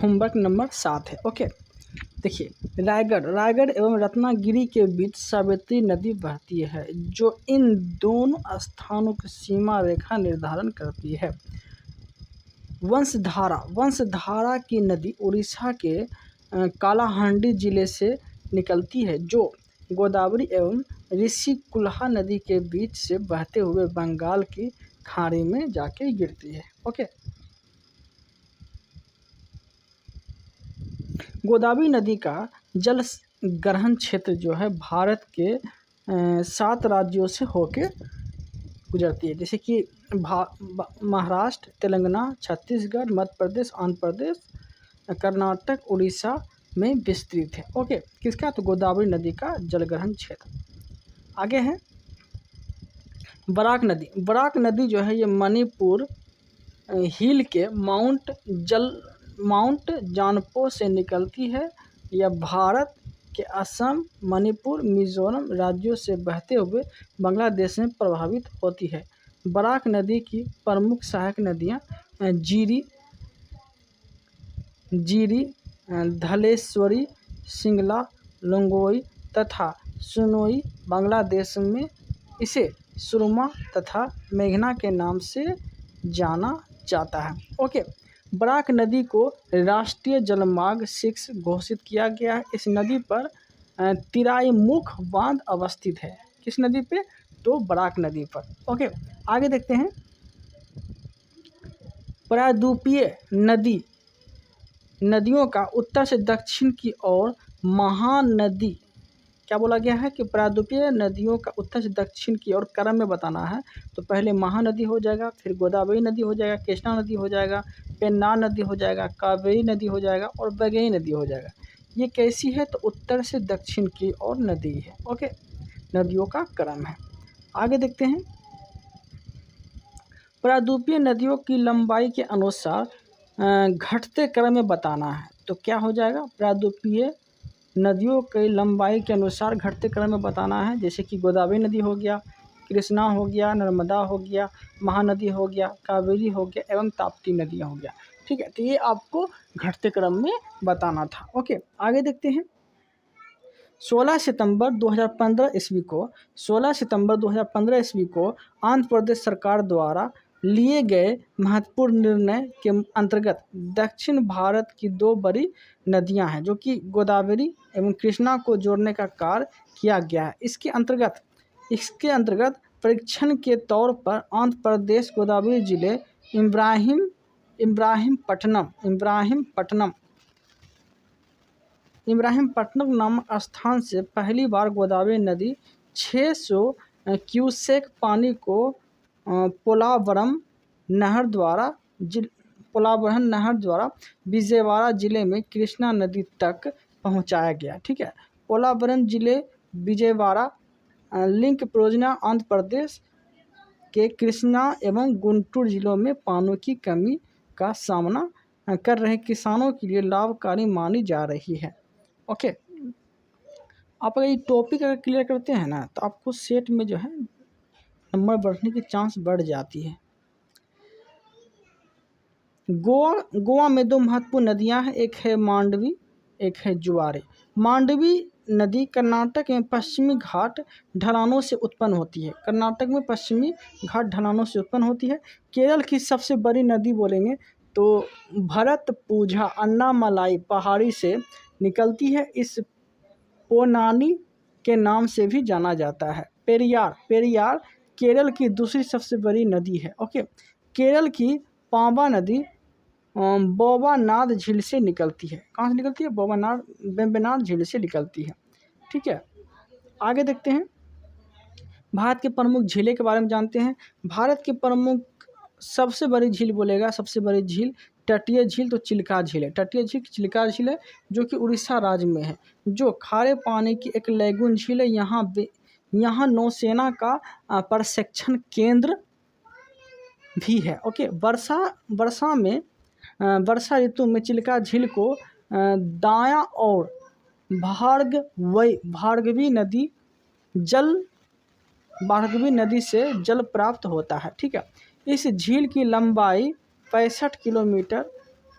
Homework number 7 है। Okay, देखिए रायगढ़ एवं रत्नागिरी के बीच सावित्री नदी बहती है जो इन दोनों स्थानों की सीमा रेखा निर्धारण करती है। वंशधारा की नदी उड़ीसा के कालाहांडी जिले से निकलती है जो गोदावरी एवं ऋषिकुल्हा नदी के बीच से बहते हुए बंगाल की खाड़ी में जाके गिरती है। ओके, गोदावरी नदी का जल ग्रहण क्षेत्र जो है भारत के 7 राज्यों से होके गुजरती है, जैसे कि महाराष्ट्र, तेलंगाना, छत्तीसगढ़, मध्य प्रदेश, आंध्र प्रदेश, कर्नाटक, उड़ीसा में विस्तृत है। ओके, किसका? तो गोदावरी नदी का जलग्रहण क्षेत्र। आगे है बराक नदी जो है ये मणिपुर हिल के माउंट जानपो से निकलती है। यह भारत के असम, मणिपुर, मिजोरम राज्यों से बहते हुए बांग्लादेश में प्रभावित होती है। बराक नदी की प्रमुख सहायक नदियाँ जीरी, धलेश्वरी, सिंगला, लोंगोई तथा सुनोई। बांग्लादेश में इसे सुरमा तथा मेघना के नाम से जाना जाता है। ओके, बराक नदी को राष्ट्रीय जलमार्ग 6 घोषित किया गया है। इस नदी पर तिराईमुख बांध अवस्थित है। किस नदी पे? तो बराक नदी पर। ओके, आगे देखते हैं प्रायद्वीपीय नदियों का उत्तर से दक्षिण की ओर महानदी। क्या बोला गया है कि प्रायद्वीपीय नदियों का उत्तर से दक्षिण की ओर क्रम में बताना है। तो पहले महानदी हो जाएगा, फिर गोदावरी नदी हो जाएगा, कृष्णा नदी हो जाएगा, पेन्नार नदी हो जाएगा, कावेरी नदी हो जाएगा और बैगई नदी हो जाएगा। ये कैसी है? तो उत्तर से दक्षिण की ओर नदी है। ओके, नदियों का क्रम है। आगे देखते हैं प्रायद्वीपीय नदियों की लंबाई के अनुसार घटते क्रम में बताना है। तो क्या हो जाएगा? प्रायद्वीपीय नदियों की लंबाई के अनुसार घटते क्रम में बताना है। जैसे कि गोदावरी नदी हो गया, कृष्णा हो गया, नर्मदा हो गया, महानदी हो गया, कावेरी हो गया एवं ताप्ती नदियाँ हो गया। ठीक है, तो ये आपको घटते क्रम में बताना था। ओके, आगे देखते हैं 16 सितंबर 2015 ईस्वी को आंध्र प्रदेश सरकार द्वारा लिए गए महत्वपूर्ण निर्णय के अंतर्गत दक्षिण भारत की 2 बड़ी नदियां हैं जो कि गोदावरी एवं कृष्णा को जोड़ने का कार्य किया गया है। इसके अंतर्गत परीक्षण के तौर पर आंध्र प्रदेश गोदावरी जिले इब्राहिमपट्टनम नामक स्थान से पहली बार गोदावरी नदी 600 क्यूसेक पानी को पोलावरम नहर द्वारा विजयवाड़ा जिले में कृष्णा नदी तक पहुंचाया गया। ठीक है, पोलावरम जिले विजयवाड़ा लिंक परियोजना आंध्र प्रदेश के कृष्णा एवं गुंटूर जिलों में पानी की कमी का सामना कर रहे किसानों के लिए लाभकारी मानी जा रही है। ओके, आप अगर ये टॉपिक अगर क्लियर करते हैं ना तो आपको सेट में जो है नंबर बढ़ने की चांस बढ़ जाती है। गोवा में 2 महत्वपूर्ण नदियां हैं, एक है मांडवी, एक है जुआरे। मांडवी नदी कर्नाटक में पश्चिमी घाट ढलानों से उत्पन्न होती है। केरल की सबसे बड़ी नदी बोलेंगे तो भरतपुझा अन्नामलाई पहाड़ी से निकलती है। इस पोनानी के नाम से भी जाना जाता है। पेरियार केरल की दूसरी सबसे बड़ी नदी है। ओके, केरल की पांबा नदी बोवानाड झील से निकलती है। कहाँ से निकलती है? वेम्बनाड झील से निकलती है। ठीक है, आगे देखते हैं भारत के प्रमुख झीलें के बारे में जानते हैं। भारत की प्रमुख सबसे बड़ी झील बोलेगा, सबसे बड़ी झील तटीय झील तो चिल्का झील है। तटीय झील चिल्का झील है जो कि उड़ीसा राज्य में है, जो खारे पानी की एक लैगून झील है। यहाँ नौसेना का प्रशिक्षण केंद्र भी है। ओके, वर्षा ऋतु में चिल्का झील को दायां और भार्गवी नदी से जल प्राप्त होता है। ठीक है, इस झील की लंबाई 65 किलोमीटर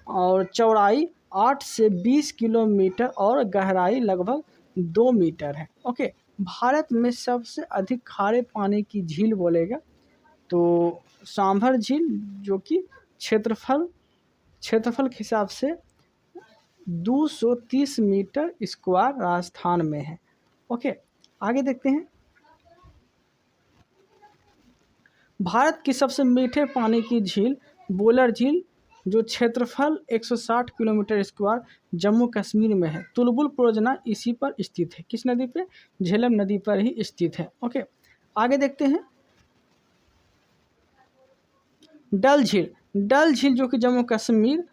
और चौड़ाई 8 से 20 किलोमीटर और गहराई लगभग 2 मीटर है। ओके, भारत में सबसे अधिक खारे पानी की झील बोलेगा तो सांभर झील, जो कि क्षेत्रफल के हिसाब से 230 मीटर स्क्वायर राजस्थान में है। ओके, आगे देखते हैं। भारत की सबसे मीठे पानी की झील बोलर झील, जो क्षेत्रफल 160 किलोमीटर स्क्वायर जम्मू कश्मीर में है। तुलबुल परियोजना इसी पर स्थित है। किस नदी पे? झेलम नदी पर ही स्थित है। ओके, आगे देखते हैं। डल झील जो कि जम्मू कश्मीर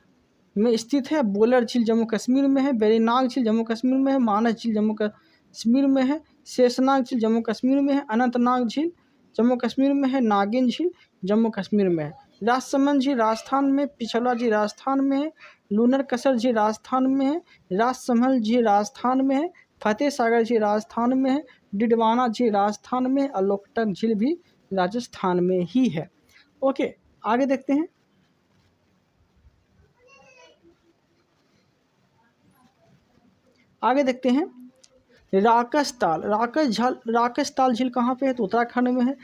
में स्थित है। बोलर झील जम्मू कश्मीर में है। वेरीनाग झील जम्मू कश्मीर में है। मानस झील जम्मू कश्मीर में है। शेषनाग झील जम्मू कश्मीर में है। अनंतनाग झील जम्मू कश्मीर में है। नागिन झील जम्मू कश्मीर में है। राजसमंद झील राजस्थान में, पिछला झील राजस्थान में है। लूनर कसर झील राजस्थान में है। राजसमहल झील राजस्थान में है। फतेह सागर झील राजस्थान में है। डिडवाना झील राजस्थान में है। और लोकटक झील भी राजस्थान में ही है। ओके, आगे देखते हैं। आगे देखते हैं राकस ताल झील कहाँ पे है? तो उत्तराखंड में है।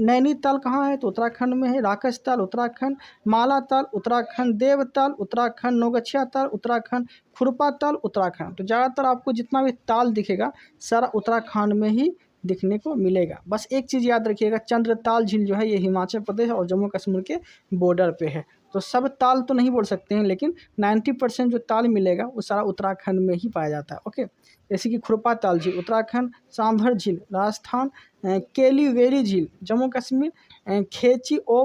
नैनीताल कहाँ है? तो उत्तराखंड में है। राकस ताल उत्तराखंड। मालाताल उत्तराखंड। देवताल उत्तराखंड। नौगछिया ताल उत्तराखंड। खुरपा ताल उत्तराखंड। तो ज़्यादातर आपको जितना भी ताल दिखेगा सारा उत्तराखंड में ही दिखने को मिलेगा। बस एक चीज़ याद रखिएगा, चंद्रताल झील जो है ये हिमाचल प्रदेश और जम्मू कश्मीर के बॉर्डर पे है। तो सब ताल तो नहीं बोल सकते हैं, लेकिन 90% जो ताल मिलेगा वो सारा उत्तराखंड में ही पाया जाता है। ओके, जैसे कि खुरपा ताल झील उत्तराखंड, सांभर झील राजस्थान, केलीवेरी झील जम्मू कश्मीर, खेची ओ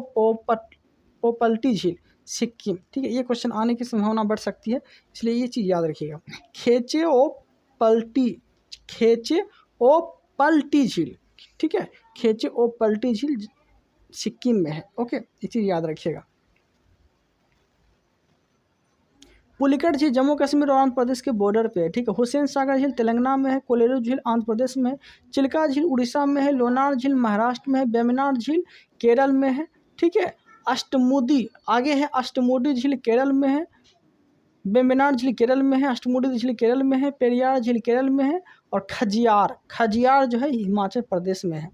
पोपल्टी झील सिक्किम। ठीक है, ये क्वेश्चन आने की संभावना बढ़ सकती है, इसलिए ये चीज़ याद रखिएगा। खेचे ओ पल्टी झील, ठीक है, खेचे ओ पल्टी झील सिक्किम में है। ओके, ये चीज़ याद रखिएगा। पुलिकट झील जम्मू कश्मीर और आंध्र प्रदेश के बॉर्डर पे है। ठीक है, हुसैन सागर झील तेलंगाना में है। कोलेरू झील आंध्र प्रदेश में है। चिल्का झील उड़ीसा में है। लोनार झील महाराष्ट्र में है। बेमनार झील केरल में है। ठीक है, अष्टमुदी आगे है। अष्टमुडी झील केरल में है। बेमनार झील केरल में है। अष्टमुडी झील केरल में है। पेरियार झील केरल में है। और खजियार जो है हिमाचल प्रदेश में है।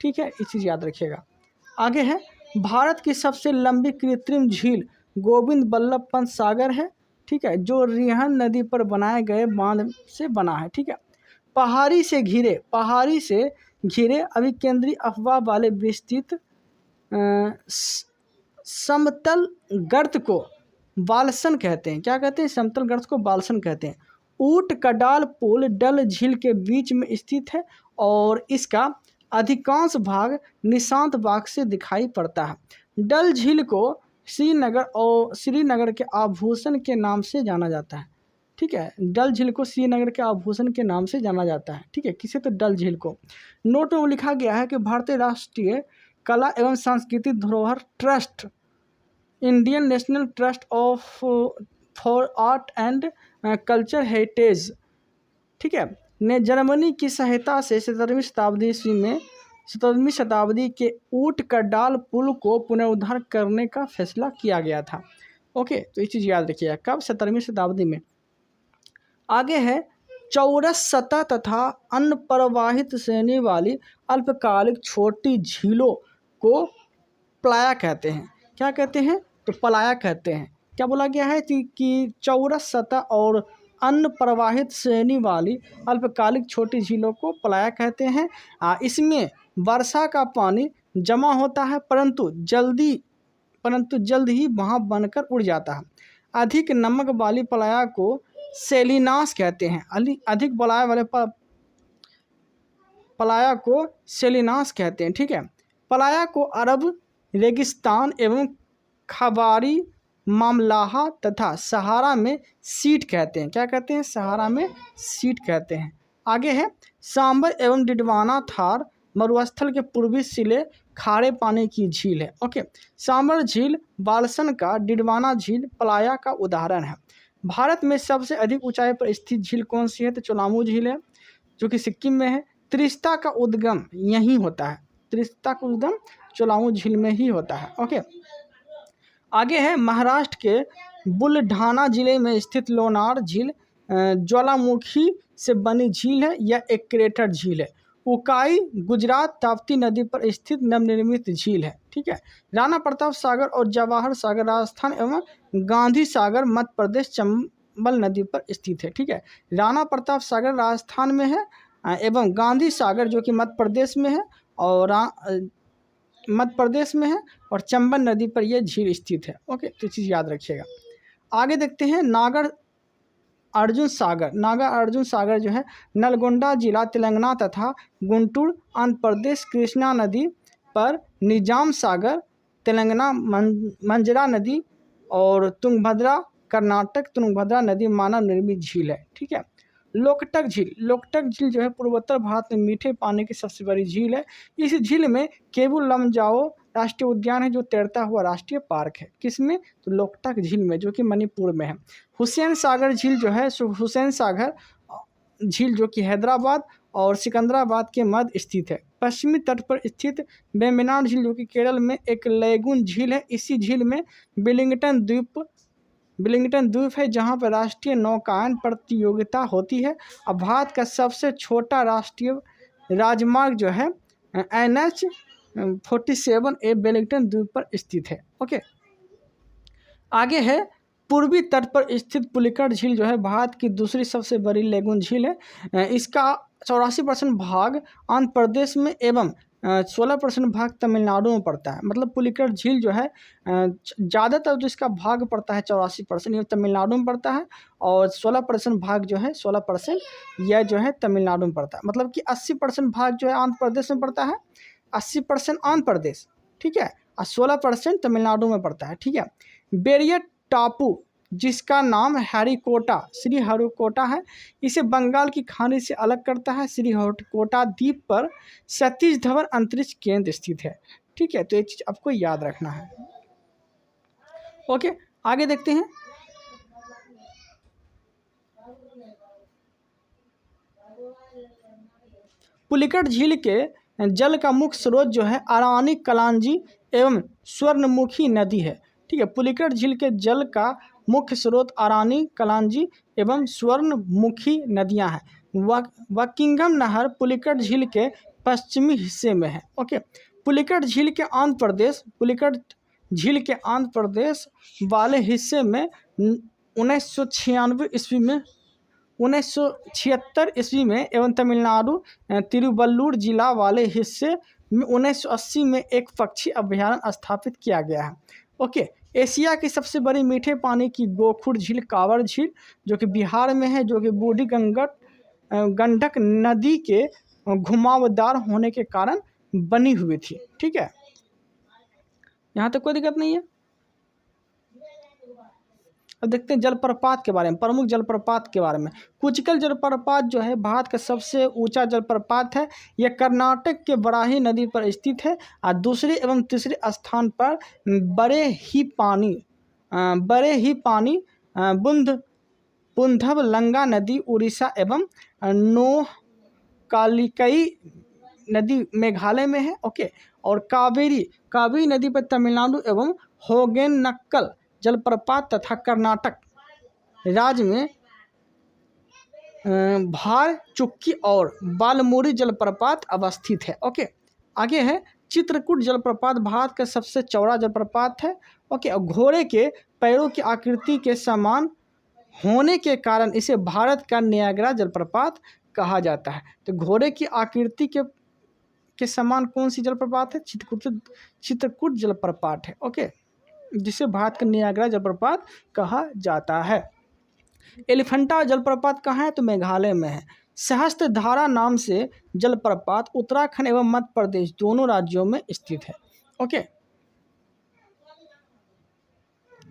ठीक है, ये चीज़ याद रखिएगा। आगे है भारत की सबसे लंबी कृत्रिम झील गोविंद बल्लभ पंत सागर है। ठीक है, जो रिहन नदी पर बनाए गए बांध से बना है। ठीक है, पहाड़ी से घिरे अभिकेंद्री अफवाह वाले विस्तृत समतल गर्त को बालसन कहते हैं। क्या कहते हैं? समतल गर्त को बालसन कहते हैं। ऊट कडाल पुल डल झील के बीच में स्थित है और इसका अधिकांश भाग निशांत बाग से दिखाई पड़ता है। डल झील को श्रीनगर के आभूषण के नाम से जाना जाता है। ठीक है, डल झील को श्रीनगर के आभूषण के नाम से जाना जाता है। ठीक है, किसे? तो डल झील को। नोट में लिखा गया है कि भारतीय राष्ट्रीय कला एवं सांस्कृतिक धरोहर trust, Indian national trust for art and culture heritage, ठीक है, ने जर्मनी की सहायता से 17वीं शताब्दी के ऊट कडाल पुल को पुनरुद्धार करने का फैसला किया गया था। ओके, तो ये चीज़ याद रखिएगा। कब? 17वीं शताब्दी में। आगे है चौरस सतह तथा अन्य प्रवाहित श्रेणी वाली अल्पकालिक छोटी झीलों को प्लाया कहते हैं। क्या कहते हैं? तो प्लाया कहते हैं। क्या बोला गया है कि चौरस सतह और अन्य प्रवाहित श्रेणी वाली अल्पकालिक छोटी झीलों को प्लाया कहते हैं। इसमें वर्षा का पानी जमा होता है परंतु जल्द ही वहाँ बनकर उड़ जाता है। अधिक नमक वाली प्लाया को सेलिनास कहते हैं। अधिक बलाय वाले प्लाया को सेलिनास कहते हैं। ठीक है, प्लाया को अरब रेगिस्तान एवं खबारी मामलाहा तथा सहारा में सीट कहते हैं। क्या कहते हैं? सहारा में सीट कहते हैं। आगे है सांबर एवं डिडवाना थार मरुस्थल के पूर्वी सिले खारे पानी की झील है। ओके, सांबर झील बालसन का, डिडवाना झील प्लाया का उदाहरण है। भारत में सबसे अधिक ऊंचाई पर स्थित झील कौन सी है? तो चोलामू झील है, जो कि सिक्किम में है। त्रिस्ता का उद्गम यहीं होता है। त्रिस्ता का उद्गम चोलामू झील में ही होता है। ओके, आगे है महाराष्ट्र के बुलढाना जिले में स्थित लोनार झील ज्वालामुखी से बनी झील है। यह एक क्रेटर झील है। उकाई गुजरात ताप्ती नदी पर स्थित नवनिर्मित झील है। ठीक है। राणा प्रताप सागर और जवाहर सागर राजस्थान एवं गांधी सागर मध्य प्रदेश चंबल नदी पर स्थित है। ठीक है। राणा प्रताप सागर राजस्थान में है एवं गांधी सागर जो कि मध्य प्रदेश में है और मध्य प्रदेश में है और चंबल नदी पर यह झील स्थित है। ओके, तो चीज़ याद रखिएगा। आगे देखते हैं नागर अर्जुन सागर। नागा अर्जुन सागर जो है नलगोंडा जिला तेलंगाना तथा गुंटूर आंध्र प्रदेश कृष्णा नदी पर निजाम सागर तेलंगाना मंजरा नदी और तुंगभद्रा कर्नाटक तुंगभद्रा नदी मानव निर्मित झील है। ठीक है। लोकटक झील। लोकटक झील जो है पूर्वोत्तर भारत में मीठे पानी की सबसे बड़ी झील है। इस झील में केबुल लमजाओ राष्ट्रीय उद्यान है जो तैरता हुआ राष्ट्रीय पार्क है। किसमें? तो लोकटक झील में जो कि मणिपुर में है। हुसैन सागर झील जो है हुसैन सागर झील जो कि हैदराबाद और सिकंदराबाद के मध्य स्थित है। पश्चिमी तट पर स्थित वेम्बनाड झील जो कि केरल में एक लैगून झील है। इसी झील में विलिंगटन द्वीप है जहां पर राष्ट्रीय नौकायन प्रतियोगिता होती है। अब भारत का सबसे छोटा राष्ट्रीय राजमार्ग जो है NH 47A वेलिंगटन द्वीप पर स्थित है। ओके, आगे है पूर्वी तट पर स्थित पुलिकट झील जो है भारत की दूसरी सबसे बड़ी लैगून झील है। इसका 84% भाग आंध्र प्रदेश में एवं 16% भाग तमिलनाडु में पड़ता है। मतलब पुलिकट झील जो है ज़्यादातर जो इसका भाग पड़ता है 84% ये तमिलनाडु में पड़ता है और 16% भाग जो है 16% यह जो है तमिलनाडु में पड़ता है। मतलब कि 80% भाग जो है आंध्र प्रदेश में पड़ता है, 80% आंध्र प्रदेश, ठीक है, और 16% तमिलनाडु में पड़ता है। ठीक है। बेरिया टापू जिसका नाम श्रीहरिकोटा है, इसे बंगाल की खाड़ी से अलग करता है। श्रीहरिकोटा द्वीप पर सतीश धवन अंतरिक्ष केंद्र स्थित है। ठीक है, तो ये चीज़ आपको याद रखना है। ओके, आगे देखते हैं। पुलिकट झील के जल का मुख्य स्रोत जो है अरानी कलांजी एवं स्वर्णमुखी नदी है। ठीक है। पुलिकट झील के जल का मुख्य स्रोत अरानी कलांजी एवं स्वर्णमुखी नदियां हैं। वकिंगम नहर पुलिकट झील के पश्चिमी हिस्से में है। ओके, पुलिकट झील के आंध्र प्रदेश वाले हिस्से में 1976 ईस्वी में एवं तमिलनाडु तिरुवल्लुर जिला वाले हिस्से में 1980 में एक पक्षी अभयारण्य स्थापित किया गया है। ओके, एशिया की सबसे बड़ी मीठे पानी की गोखुर झील कांवर झील जो कि बिहार में है, जो कि बूढ़ी गंडक नदी के घुमावदार होने के कारण बनी हुई थी। ठीक है, यहाँ तक कोई दिक्कत नहीं है। अब देखते हैं जलप्रपात के बारे में, प्रमुख जलप्रपात के बारे में। कुचिकल जलप्रपात जो है भारत का सबसे ऊंचा जलप्रपात है। यह कर्नाटक के बराही नदी पर स्थित है और दूसरे एवं तीसरे स्थान पर बड़े ही पानी पुंधव लंगा नदी उड़ीसा एवं नोकालिकई नदी मेघालय में है। ओके, और कावेरी नदी पर तमिलनाडु एवं होगेनक्कल जलप्रपात तथा कर्नाटक राज्य में भार चुक्की और बालमूरी जलप्रपात अवस्थित है। ओके, आगे है चित्रकूट जलप्रपात भारत का सबसे चौड़ा जलप्रपात है। ओके, और घोड़े के पैरों की आकृति के समान होने के कारण इसे भारत का नियाग्रा जलप्रपात कहा जाता है। तो घोड़े की आकृति के समान कौन सी जलप्रपात है? चित्रकूट जलप्रपात है। ओके, जिसे भारत का नियाग्रा जलप्रपात कहा जाता है। एलिफेंटा जलप्रपात कहाँ है? तो मेघालय में है। सहस्त्रधारा नाम से जलप्रपात उत्तराखंड एवं मध्य प्रदेश दोनों राज्यों में स्थित है। ओके,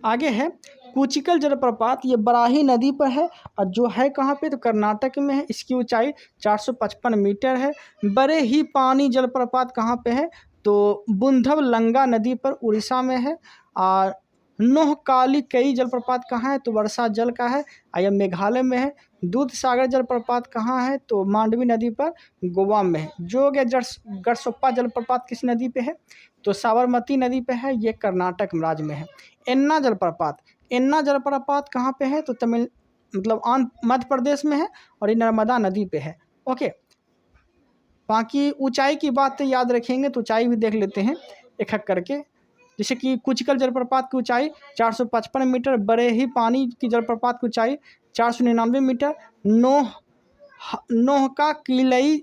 आगे है कुचिकल जलप्रपात। ये बराही नदी पर है और जो है कहाँ पे? तो कर्नाटक में है। इसकी ऊंचाई 455 मीटर है। बड़े ही पानी जलप्रपात कहाँ पे है? तो बुंधव लंगा नदी पर उड़ीसा में है। और नोहकालिकई जलप्रपात कहाँ है? तो वर्षा जल का है, यह मेघालय में है। दूध सागर जलप्रपात कहाँ है? तो मांडवी नदी पर गोवा में है। जोग या गढ़सोप्पा जलप्रपात किस नदी पे है? तो साबरमती नदी पे है, ये कर्नाटक राज्य में है। एन्ना जलप्रपात, एन्ना जलप्रपात कहाँ पे है? तो तमिल मतलब मध्य प्रदेश में है और ये नर्मदा नदी पे है। ओके, बाकी ऊंचाई की बात तो याद रखेंगे, तो ऊंचाई भी देख लेते हैं एक एक करके। जैसे कि कुचकल जलप्रपात की ऊंचाई 455 मीटर, बड़े ही पानी की जलप्रपात की ऊंचाई 499 मीटर, नोह का किलई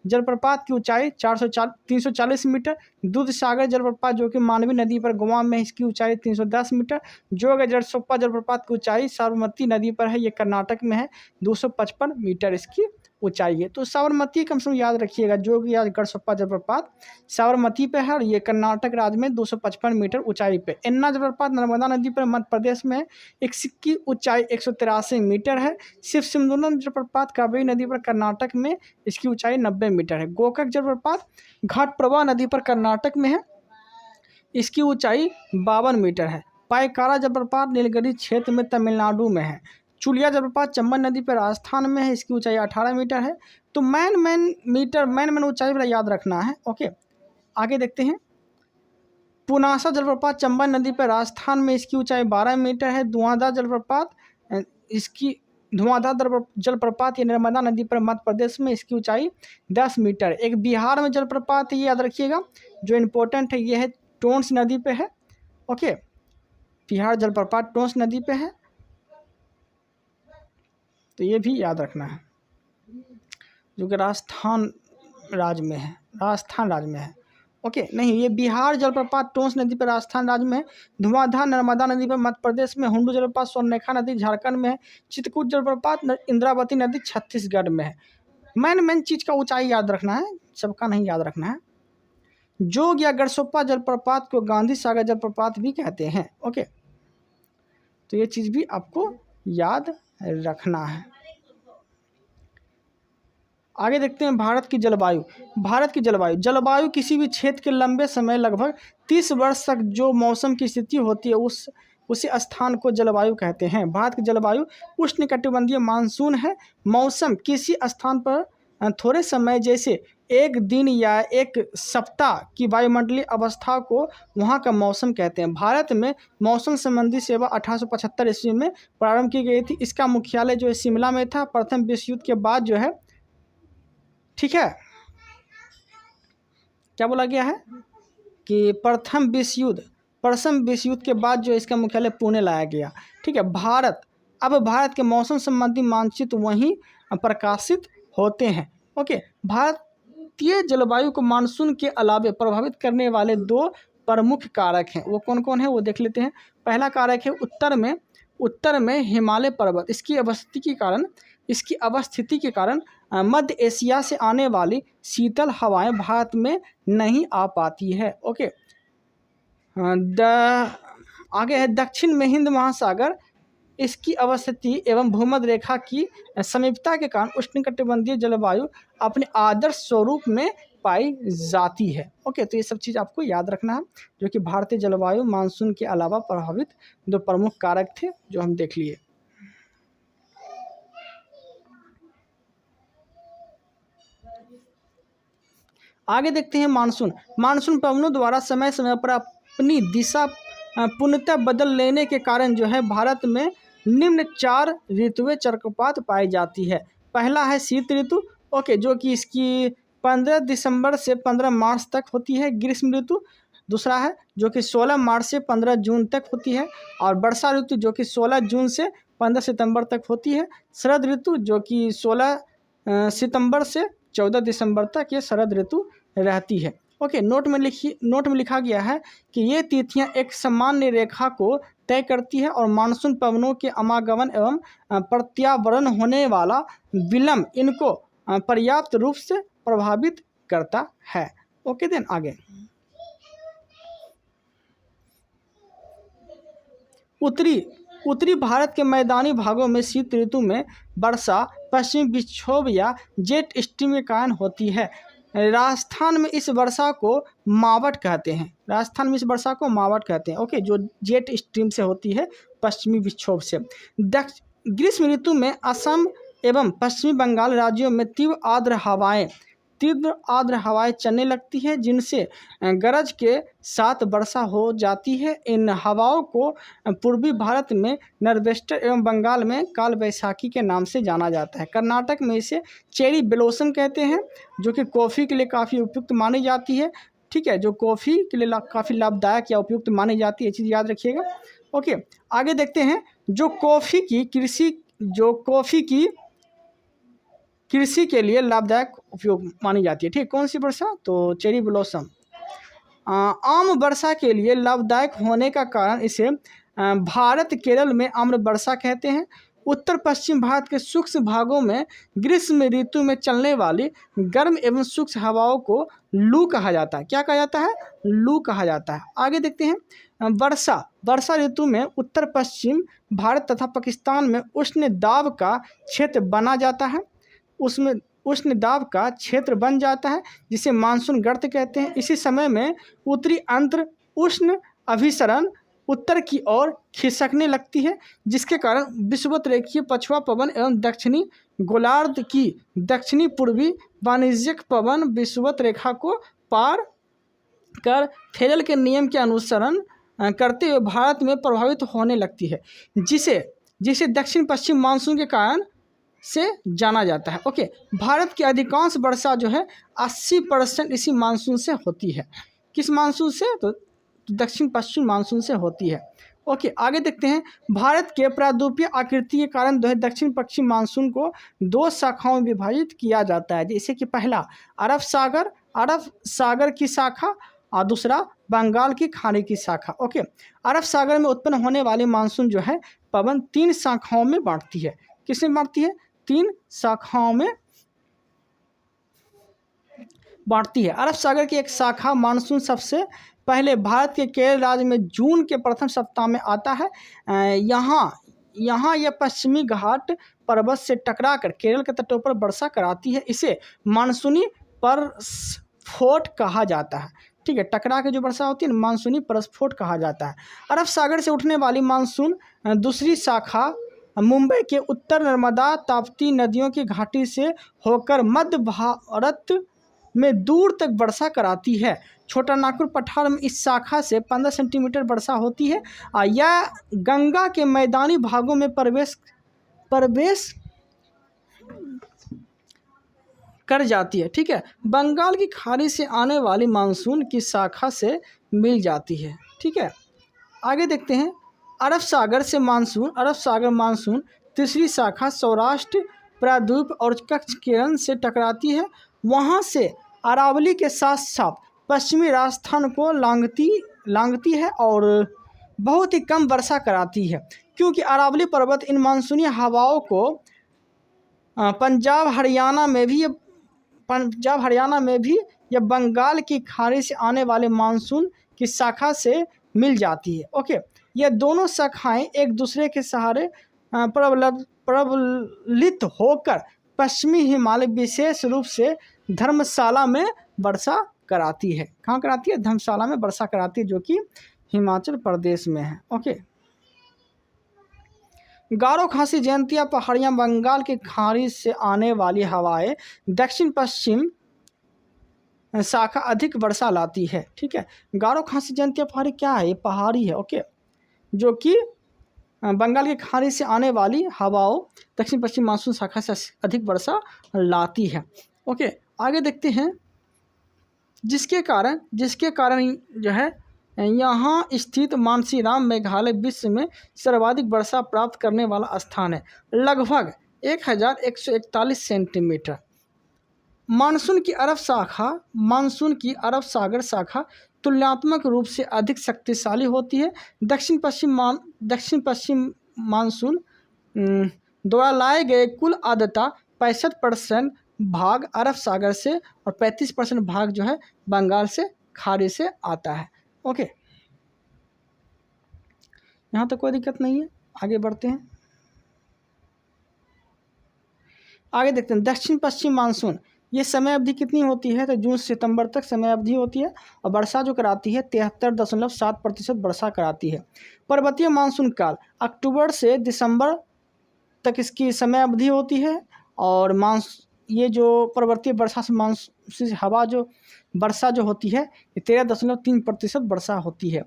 जलप्रपात की ऊंचाई 340 मीटर, दूध सागर जलप्रपात जो कि मांडवी नदी पर गोवा में, इसकी ऊंचाई 310 मीटर, जोग जलसोप्पा जलप्रपात की ऊंचाई साबरमती नदी पर है, ये कर्नाटक में है, 255 मीटर इसकी ऊंचाई है। तो साबरमती कम से कम याद रखिएगा, जोग या गढ़सोप्पा जलप्रपात साबरमती पे है और ये कर्नाटक राज्य में 255 मीटर ऊंचाई पे। एन्ना जलप्रपात नर्मदा नदी पर मध्य प्रदेश में है, इसकी ऊंचाई 183 मीटर है। शिव सिंधुनम जलप्रपात कावेरी नदी पर कर्नाटक में, इसकी ऊंचाई 90 मीटर है। गोकाक जलप्रपात घाटप्रभा नदी पर कर्नाटक में है, इसकी ऊंचाई 52 मीटर है। पायकारा जलप्रपात नीलगिरी क्षेत्र में तमिलनाडु में है। चुलिया जलप्रपात चंबल नदी पर राजस्थान में है, इसकी ऊंचाई 18 मीटर है। तो मैन ऊंचाई वाला याद रखना है। ओके, आगे देखते हैं। पुनासा जलप्रपात चंबल नदी पर राजस्थान में, इसकी ऊंचाई 12 मीटर है। धुआंधार जलप्रपात जलप्रपात ये नर्मदा नदी पर मध्य प्रदेश में, इसकी ऊंचाई 10 मीटर। एक बिहार में जलप्रपात ये याद रखिएगा, जो इम्पोर्टेंट है, ये है टोंस नदी पे है। ओके, बिहार जलप्रपात टोंस नदी पे है, तो ये भी याद रखना है, जो कि राजस्थान राज्य में है। ओके, नहीं, ये बिहार जलप्रपात टोंस नदी पर राजस्थान राज्य में है। धुआंधार नर्मदा नदी पर मध्य प्रदेश में। हुंडू जलप्रपात स्वर्णरेखा नदी झारखंड में है। चित्रकूट जलप्रपात इंद्रावती नदी छत्तीसगढ़ में है। मैन चीज़ का ऊंचाई याद रखना है, सबका नहीं याद रखना है। जोग या गढ़सोप्पा जलप्रपात को गांधी सागर जलप्रपात भी कहते हैं। ओके, तो ये चीज़ भी आपको याद रखना है। आगे देखते हैं भारत की जलवायु। जलवायु किसी भी क्षेत्र के लंबे समय लगभग 30 वर्ष तक जो मौसम की स्थिति होती है उसी स्थान को जलवायु कहते हैं। भारत की जलवायु उष्णकटिबंधीय मानसून है। मौसम किसी स्थान पर थोड़े समय जैसे एक दिन या एक सप्ताह की वायुमंडलीय अवस्था को वहाँ का मौसम कहते हैं। भारत में मौसम संबंधी सेवा 1875 ईस्वी में प्रारंभ की गई थी। इसका मुख्यालय जो है शिमला में था। प्रथम विश्व युद्ध के बाद जो है, ठीक है, क्या बोला गया है कि प्रथम विश्व युद्ध के बाद जो इसका मुख्यालय पुणे लाया गया। ठीक है, भारत के मौसम संबंधी मानचित्र वहीं प्रकाशित होते हैं। ओके, भारतीय जलवायु को मानसून के अलावे प्रभावित करने वाले 2 प्रमुख कारक हैं। वो कौन कौन है वो देख लेते हैं। पहला कारक है उत्तर में हिमालय पर्वत। इसकी अवस्थिति के कारण मध्य एशिया से आने वाली शीतल हवाएं भारत में नहीं आ पाती है। ओके, आगे है दक्षिण में हिंद महासागर। इसकी अवस्थिति एवं भूमध्य रेखा की समीपता के कारण उष्णकटिबंधीय जलवायु अपने आदर्श स्वरूप में पाई जाती है। ओके, तो ये सब चीज़ आपको याद रखना है, जो कि भारतीय जलवायु मानसून के अलावा प्रभावित 2 प्रमुख कारक थे जो हम देख लिए। आगे देखते हैं मानसून पवनों द्वारा समय समय पर अपनी दिशा पूर्णतः बदल लेने के कारण जो है भारत में निम्न 4 ऋतुएं चक्रवात पाई जाती है। पहला है शीत ऋतु। ओके, जो कि इसकी 15 दिसंबर से 15 मार्च तक होती है। ग्रीष्म ऋतु दूसरा है, जो कि 16 मार्च से 15 जून तक होती है। और वर्षा ऋतु जो कि 16 जून से 15 सितंबर तक होती है। शरद ऋतु जो कि 16 सितंबर से 14 दिसंबर तक ये शरद ऋतु रहती है। ओके, नोट में लिखा गया है कि ये तिथियां एक सामान्य रेखा को तय करती है और मानसून पवनों के आवागमन एवं प्रत्यावर्तन होने वाला विलंब इनको पर्याप्त रूप से प्रभावित करता है। ओके, देन आगे उत्तरी भारत के मैदानी भागों में शीत ऋतु में वर्षा पश्चिमी विक्षोभ या जेट स्ट्रीम के कारण होती है। राजस्थान में इस वर्षा को मावट कहते हैं। ओके, जो जेट स्ट्रीम से होती है पश्चिमी विक्षोभ से। ग्रीष्म ऋतु में असम एवं पश्चिमी बंगाल राज्यों में तीव्र आर्द्र हवाएं तीव्र आर्द्र हवाएं चलने लगती है जिनसे गरज के साथ वर्षा हो जाती है। इन हवाओं को पूर्वी भारत में नॉर्थवेस्टर एवं बंगाल में काल बैसाखी के नाम से जाना जाता है। कर्नाटक में इसे चेरी ब्लॉसम कहते हैं, जो कि कॉफ़ी के लिए काफ़ी उपयुक्त मानी जाती है। ठीक है, जो कॉफ़ी के लिए काफ़ी लाभदायक या उपयुक्त मानी जाती है, ये चीज़ याद रखिएगा। ओके, आगे देखते हैं। जो कॉफ़ी की कृषि के लिए लाभदायक उपयोग मानी जाती है। ठीक, कौन सी वर्षा? तो चेरी ब्लॉसम। आम वर्षा के लिए लाभदायक होने का कारण इसे भारत केरल में आम्र वर्षा कहते हैं। उत्तर पश्चिम भारत के सूक्ष्म भागों में ग्रीष्म ऋतु में चलने वाली गर्म एवं सूक्ष्म हवाओं को लू कहा जाता है। क्या कहा जाता है? लू कहा जाता है। आगे देखते हैं। वर्षा ऋतु में उत्तर पश्चिम भारत तथा पाकिस्तान में उष्ण दाब का क्षेत्र बना जाता है। उसमें उष्ण दाब का क्षेत्र बन जाता है जिसे मानसून गर्त कहते हैं। इसी समय में उत्तरी अंतर उष्ण अभिसरण उत्तर की ओर खिसकने लगती है, जिसके कारण विषुवत रेखीय पछुआ पवन एवं दक्षिणी गोलार्ध की दक्षिणी पूर्वी वाणिज्यिक पवन विषुवत रेखा को पार कर फेरल के नियम के अनुसरण करते हुए भारत में प्रभावित होने लगती है, जिसे दक्षिण पश्चिम मानसून के कारण से जाना जाता है। ओके, भारत की अधिकांश वर्षा जो है 80% इसी मानसून से होती है। किस मानसून से? तो दक्षिण पश्चिम मानसून से होती है। ओके, आगे देखते हैं। भारत के प्रायद्वीपीय आकृति के कारण जो है दक्षिण पश्चिम मानसून को 2 शाखाओं में विभाजित किया जाता है, जैसे कि पहला अरब सागर की शाखा और दूसरा बंगाल की खाड़ी की शाखा। ओके, अरब सागर में उत्पन्न होने वाली मानसून जो है पवन 3 शाखाओं में बांटती है। किसमें बांटती है? 3 शाखाओं में बांटती है। अरब सागर की एक शाखा मानसून सबसे पहले भारत के केरल राज्य में जून के प्रथम सप्ताह में आता है। यहाँ यह पश्चिमी घाट पर्वत से टकराकर केरल के तटों पर वर्षा कराती है। इसे मानसूनी परस्फोट कहा जाता है। ठीक है, टकरा के जो वर्षा होती है मानसूनी परस्फोट कहा जाता है। अरब सागर से उठने वाली मानसून दूसरी शाखा मुंबई के उत्तर नर्मदा ताप्ती नदियों की घाटी से होकर मध्य भारत में दूर तक वर्षा कराती है। छोटा नागपुर पठार में इस शाखा से 15 सेंटीमीटर वर्षा होती है। यह गंगा के मैदानी भागों में प्रवेश कर जाती है। ठीक है, बंगाल की खाड़ी से आने वाली मानसून की शाखा से मिल जाती है। ठीक है, आगे देखते हैं। अरब सागर मानसून तीसरी शाखा सौराष्ट्र प्रायद्वीप और कच्छ केरल से टकराती है। वहाँ से अरावली के साथ साथ पश्चिमी राजस्थान को लांघती है और बहुत ही कम वर्षा कराती है, क्योंकि अरावली पर्वत इन मानसूनी हवाओं को पंजाब हरियाणा में भी या बंगाल की खाड़ी से आने वाले मानसून की शाखा से मिल जाती है। ओके, ये दोनों शाखाएं एक दूसरे के सहारे प्रबलित होकर पश्चिमी हिमालय विशेष रूप से धर्मशाला में वर्षा कराती है। कहाँ कराती है? धर्मशाला में वर्षा कराती है, जो कि हिमाचल प्रदेश में है। ओके, गारो खासी जयंतिया पहाड़ियाँ बंगाल की खाड़ी से आने वाली हवाएं दक्षिण पश्चिम शाखा अधिक वर्षा लाती है। ठीक है, गारो खासी जयंतिया पहाड़ी क्या है? ये पहाड़ी है। ओके, जो कि बंगाल की खाड़ी से आने वाली हवाओं दक्षिण पश्चिम मानसून शाखा से अधिक वर्षा लाती है। ओके, आगे देखते हैं। जिसके कारण जो है यहाँ स्थित मानसीराम मेघालय विश्व में सर्वाधिक वर्षा प्राप्त करने वाला स्थान है, लगभग 1141 सेंटीमीटर। मानसून की अरब सागर शाखा तुलनात्मक रूप से अधिक शक्तिशाली होती है। दक्षिण पश्चिम मानसून द्वारा लाए गए कुल आर्द्रता 65% भाग अरब सागर से और 35% भाग जो है बंगाल से खाड़ी से आता है। ओके, यहाँ तक कोई दिक्कत नहीं है। आगे बढ़ते हैं। आगे देखते हैं। दक्षिण पश्चिम मानसून ये समय अवधि कितनी होती है? तो जून से सितंबर तक समय अवधि होती है और वर्षा जो कराती है 73.7% वर्षा कराती है। पर्वतीय मानसून काल अक्टूबर से दिसंबर तक इसकी समय अवधि होती है और ये जो पर्वतीय वर्षा से से हवा जो वर्षा जो होती है ये 13.3% वर्षा होती है।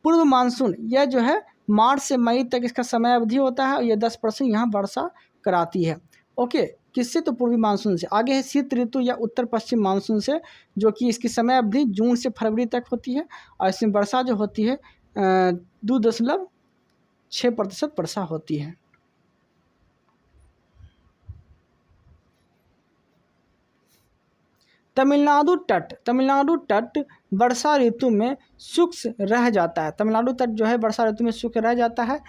पूर्व मानसून यह जो है मार्च से मई तक इसका समय अवधि होता है और ये 10% यहाँ वर्षा कराती है। ओके, किससे? तो पूर्वी मानसून से। आगे है शीत ऋतु या उत्तर पश्चिम मानसून से, जो कि इसकी समय अवधि जून से फरवरी तक होती है और इसमें वर्षा जो होती है 2.6% वर्षा होती है। तमिलनाडु तट वर्षा ऋतु में शुष्क रह जाता है। तमिलनाडु तट जो है वर्षा ऋतु में शुष्क रह जाता है।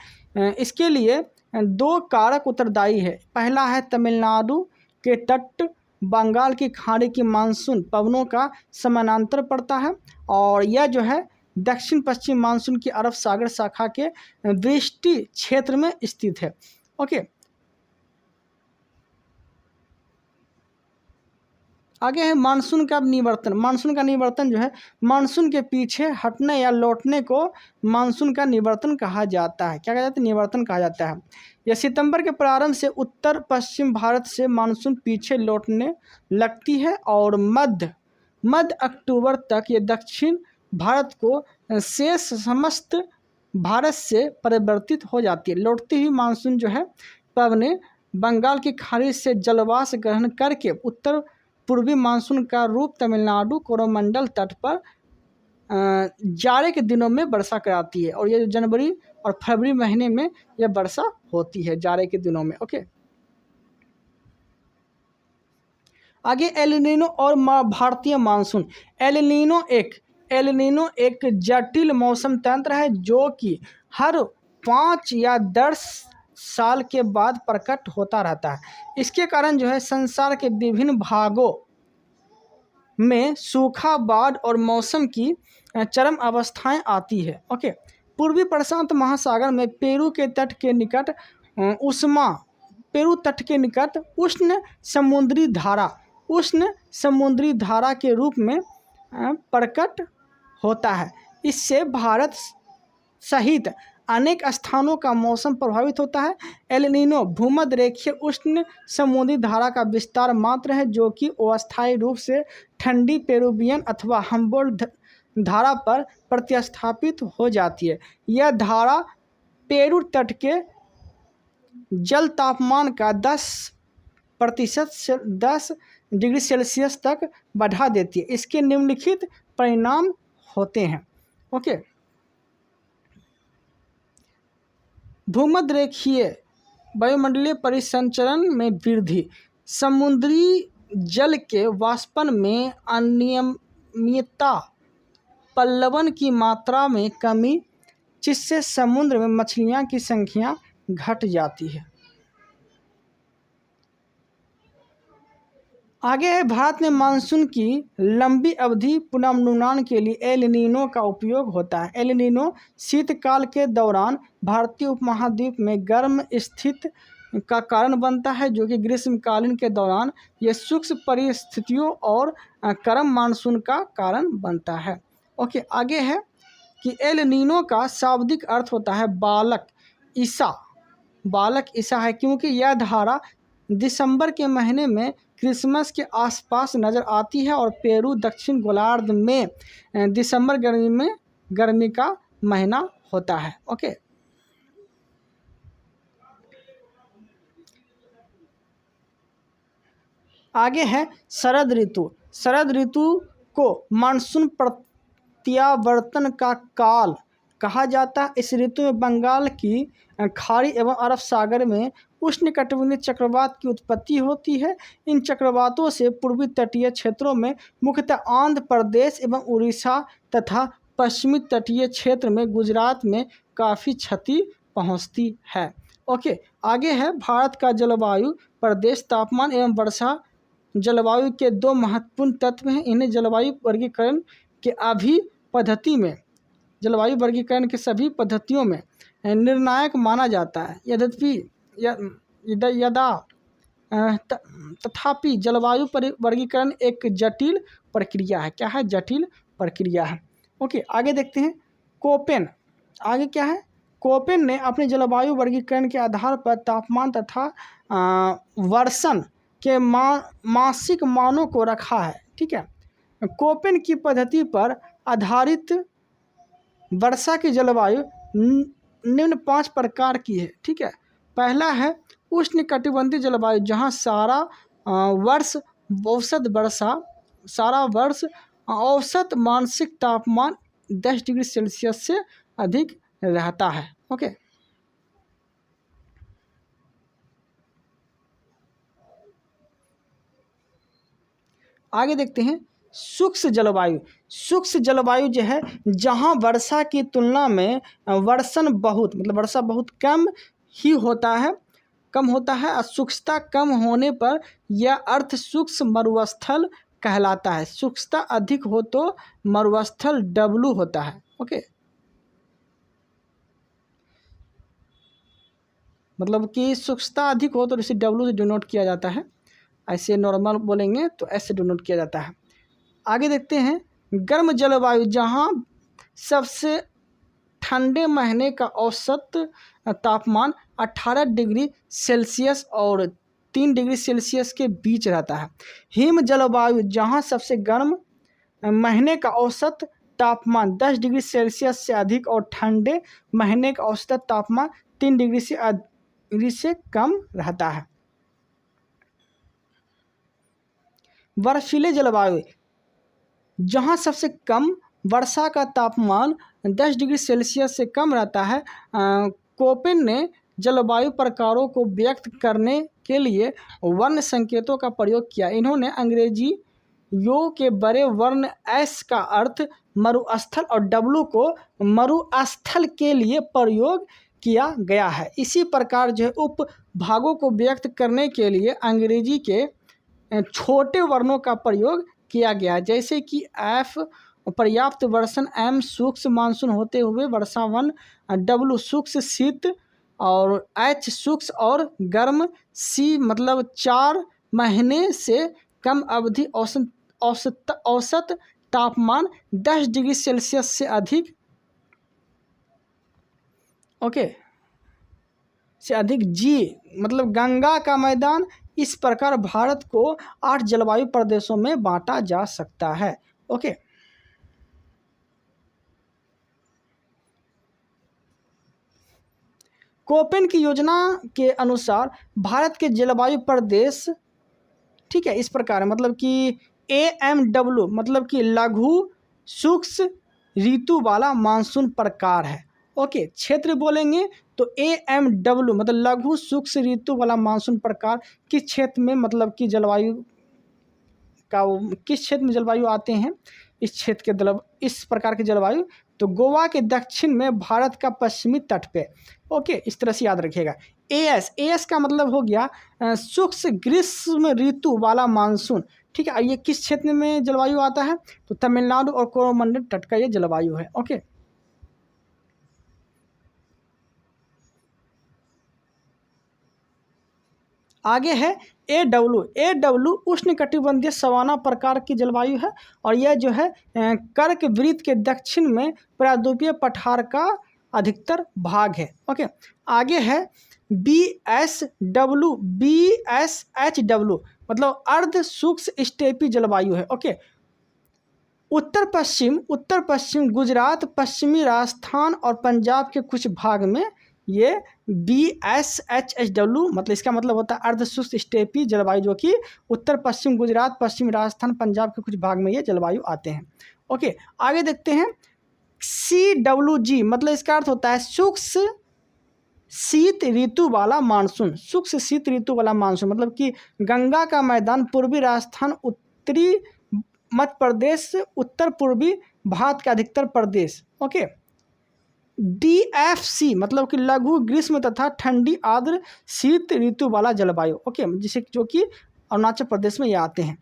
इसके लिए 2 कारक उत्तरदायी है। पहला है तमिलनाडु के तट बंगाल की खाड़ी की मानसून पवनों का समानांतर पड़ता है और यह जो है दक्षिण पश्चिम मानसून की अरब सागर शाखा के वृष्टि क्षेत्र में स्थित है। ओके, आगे है मानसून का निवर्तन। मानसून का निवर्तन जो है मानसून के पीछे हटने या लौटने को मानसून का निवर्तन कहा जाता है। क्या कहा जाता है? निवर्तन कहा जाता है। यह सितंबर के प्रारंभ से उत्तर पश्चिम भारत से मानसून पीछे लौटने लगती है और मध्य अक्टूबर तक ये दक्षिण भारत को शेष समस्त भारत से परिवर्तित हो जाती है। लौटती हुई मानसून जो है पवने बंगाल की खाड़ी से जलवाष्प ग्रहण करके उत्तर पूर्वी मानसून का रूप तमिलनाडु कोरोमंडल तट पर जाड़े के दिनों में वर्षा कराती है और ये जनवरी और फरवरी महीने में यह वर्षा होती है जाड़े के दिनों में। ओके, आगे एल नीनो और भारतीय मानसून। एल नीनो एक जटिल मौसम तंत्र है जो कि हर 5 या 10 साल के बाद प्रकट होता रहता है। इसके कारण जो है संसार के विभिन्न भागों में सूखा, बाढ़ और मौसम की चरम अवस्थाएं आती है। ओके, पूर्वी प्रशांत महासागर में पेरू तट के निकट उष्ण समुद्री धारा के रूप में प्रकट होता है। इससे भारत सहित अनेक स्थानों का मौसम प्रभावित होता है। एल नीनो भूमध्य रेखीय उष्ण समुद्री धारा का विस्तार मात्र है जो कि अस्थायी रूप से ठंडी पेरुवियन अथवा हम्बोल्ट धारा पर प्रतिस्थापित हो जाती है। यह धारा पेरू तट के जल तापमान का 10 डिग्री सेल्सियस तक बढ़ा देती है। इसके निम्नलिखित परिणाम होते हैं। ओके, भूमध्य रेखीय वायुमंडलीय परिसंचरण में वृद्धि, समुद्री जल के वाष्पन में अनियमितता, प्लवन की मात्रा में कमी जिससे समुद्र में मछलियों की संख्या घट जाती है। आगे है भारत में मानसून की लंबी अवधि पुनर्नुमान के लिए एल नीनो का उपयोग होता है। एल नीनो शीतकाल के दौरान भारतीय उपमहाद्वीप में गर्म स्थिति का कारण बनता है जो कि ग्रीष्मकालीन के दौरान ये शुष्क परिस्थितियों और गर्म मानसून का कारण बनता है। ओके, आगे है कि एल नीनो का शाब्दिक अर्थ होता है बालक ईसा है क्योंकि यह धारा दिसंबर के महीने में क्रिसमस के आसपास नज़र आती है और पेरू दक्षिण गोलार्ध में दिसंबर गर्मी का महीना होता है। ओके, आगे है शरद ऋतु को मानसून प्रत्यावर्तन का काल कहा जाता है। इस ऋतु में बंगाल की खाड़ी एवं अरब सागर में उष्णकटिबंधीय चक्रवात की उत्पत्ति होती है। इन चक्रवातों से पूर्वी तटीय क्षेत्रों में मुख्यतः आंध्र प्रदेश एवं उड़ीसा तथा पश्चिमी तटीय क्षेत्र में गुजरात में काफ़ी क्षति पहुंचती है। ओके, आगे है भारत का जलवायु प्रदेश, तापमान एवं वर्षा जलवायु के 2 महत्वपूर्ण तत्व हैं। इन्हें जलवायु वर्गीकरण के सभी पद्धतियों में निर्णायक माना जाता है। तथापि जलवायु वर्गीकरण एक जटिल प्रक्रिया है। क्या है? जटिल प्रक्रिया है। ओके, आगे देखते हैं कोपेन। आगे क्या है? कोपेन ने अपने जलवायु वर्गीकरण के आधार पर तापमान तथा वर्षण के मासिक मानों को रखा है। ठीक है। कोपेन की पद्धति पर आधारित वर्षा की जलवायु निम्न 5 प्रकार की है, ठीक है। पहला है उष्णकटिबंधीय जलवायु, जहाँ वर्ष औसत वर्षा सारा वर्ष औसत मानसिक तापमान 10 डिग्री सेल्सियस से अधिक रहता है। ओके, आगे देखते हैं शुष्क जलवायु। शुष्क जलवायु जो है, जहाँ वर्षा की तुलना में वर्षण बहुत मतलब वर्षा बहुत कम होता है और शुष्कता कम होने पर यह अर्ध शुष्क मरुस्थल कहलाता है। शुष्कता अधिक हो तो मरुस्थल डब्लू होता है। ओके, मतलब कि शुष्कता अधिक हो तो इसे डब्लू से डिनोट किया जाता है, ऐसे नॉर्मल बोलेंगे तो ऐसे डिनोट किया जाता है। आगे देखते हैं गर्म जलवायु, जहाँ सबसे ठंडे महीने का औसत तापमान 18 डिग्री सेल्सियस और 3 डिग्री सेल्सियस के बीच रहता है। हिम जलवायु, जहाँ सबसे गर्म महीने का औसत तापमान 10 डिग्री सेल्सियस से अधिक और ठंडे महीने का औसत तापमान 3 डिग्री से कम रहता है। बर्फीले जलवायु, जहाँ सबसे कम वर्षा का तापमान 10 डिग्री सेल्सियस से कम रहता है। कोपेन ने जलवायु प्रकारों को व्यक्त करने के लिए वर्ण संकेतों का प्रयोग किया। इन्होंने अंग्रेजी यो के बड़े वर्ण एस का अर्थ मरुस्थल और डब्लू को मरुस्थल के लिए प्रयोग किया गया है। इसी प्रकार जो उप भागों को व्यक्त करने के लिए अंग्रेजी के छोटे वर्णों का प्रयोग किया गया, जैसे कि एफ पर्याप्त वर्षण, एम शुष्क मानसून होते हुए वर्षावन, डब्लू शुष्क शीत और एच शुष्क और गर्म, सी मतलब 4 महीने से कम अवधि औसत तापमान 10 डिग्री सेल्सियस से अधिक से अधिक, जी मतलब गंगा का मैदान। इस प्रकार भारत को 8 जलवायु प्रदेशों में बांटा जा सकता है। ओके, कोपेन की योजना के अनुसार भारत के जलवायु प्रदेश, ठीक है, इस प्रकार है, मतलब कि AMW मतलब कि लघु शुष्क ऋतु वाला मानसून प्रकार है। ओके, क्षेत्र बोलेंगे तो AMW मतलब लघु शुष्क ऋतु वाला मानसून प्रकार किस क्षेत्र में मतलब कि जलवायु का किस क्षेत्र में जलवायु आते हैं, इस क्षेत्र के इस प्रकार के जलवायु तो गोवा के दक्षिण में भारत का पश्चिमी तट पे। ओके, इस तरह से याद रखिएगा। AS का मतलब हो गया शुष्क ग्रीष्म ऋतु वाला मानसून, ठीक है। ये किस क्षेत्र में जलवायु आता है तो तमिलनाडु और कोरोमंडल तट का ये जलवायु है। ओके, आगे है AW उष्णकटिबंधीय सवाना प्रकार की जलवायु है और यह जो है कर्क वृत्त के दक्षिण में प्रायद्वीपीय पठार का अधिकतर भाग है। ओके, आगे है BSHW मतलब अर्ध शुष्क स्टेपी जलवायु है। ओके, उत्तर पश्चिम गुजरात, पश्चिमी राजस्थान और पंजाब के कुछ भाग में ये BSHW मतलब इसका मतलब होता है अर्ध शुष्क स्टेपी जलवायु, जो कि उत्तर पश्चिम गुजरात, पश्चिमी राजस्थान, पंजाब के कुछ भाग में ये जलवायु आते हैं। ओके, आगे देखते हैं CWG मतलब इसका अर्थ होता है शुष्क शीत ऋतु वाला मानसून। शुष्क शीत ऋतु वाला मानसून मतलब कि गंगा का मैदान, पूर्वी राजस्थान, उत्तरी मध्य प्रदेश, उत्तर पूर्वी भारत के अधिकतर प्रदेश। ओके, DFC मतलब कि लघु ग्रीष्म तथा ठंडी आर्द्र शीत ऋतु वाला जलवायु। ओके, जिसे जो कि अरुणाचल प्रदेश में ये आते हैं।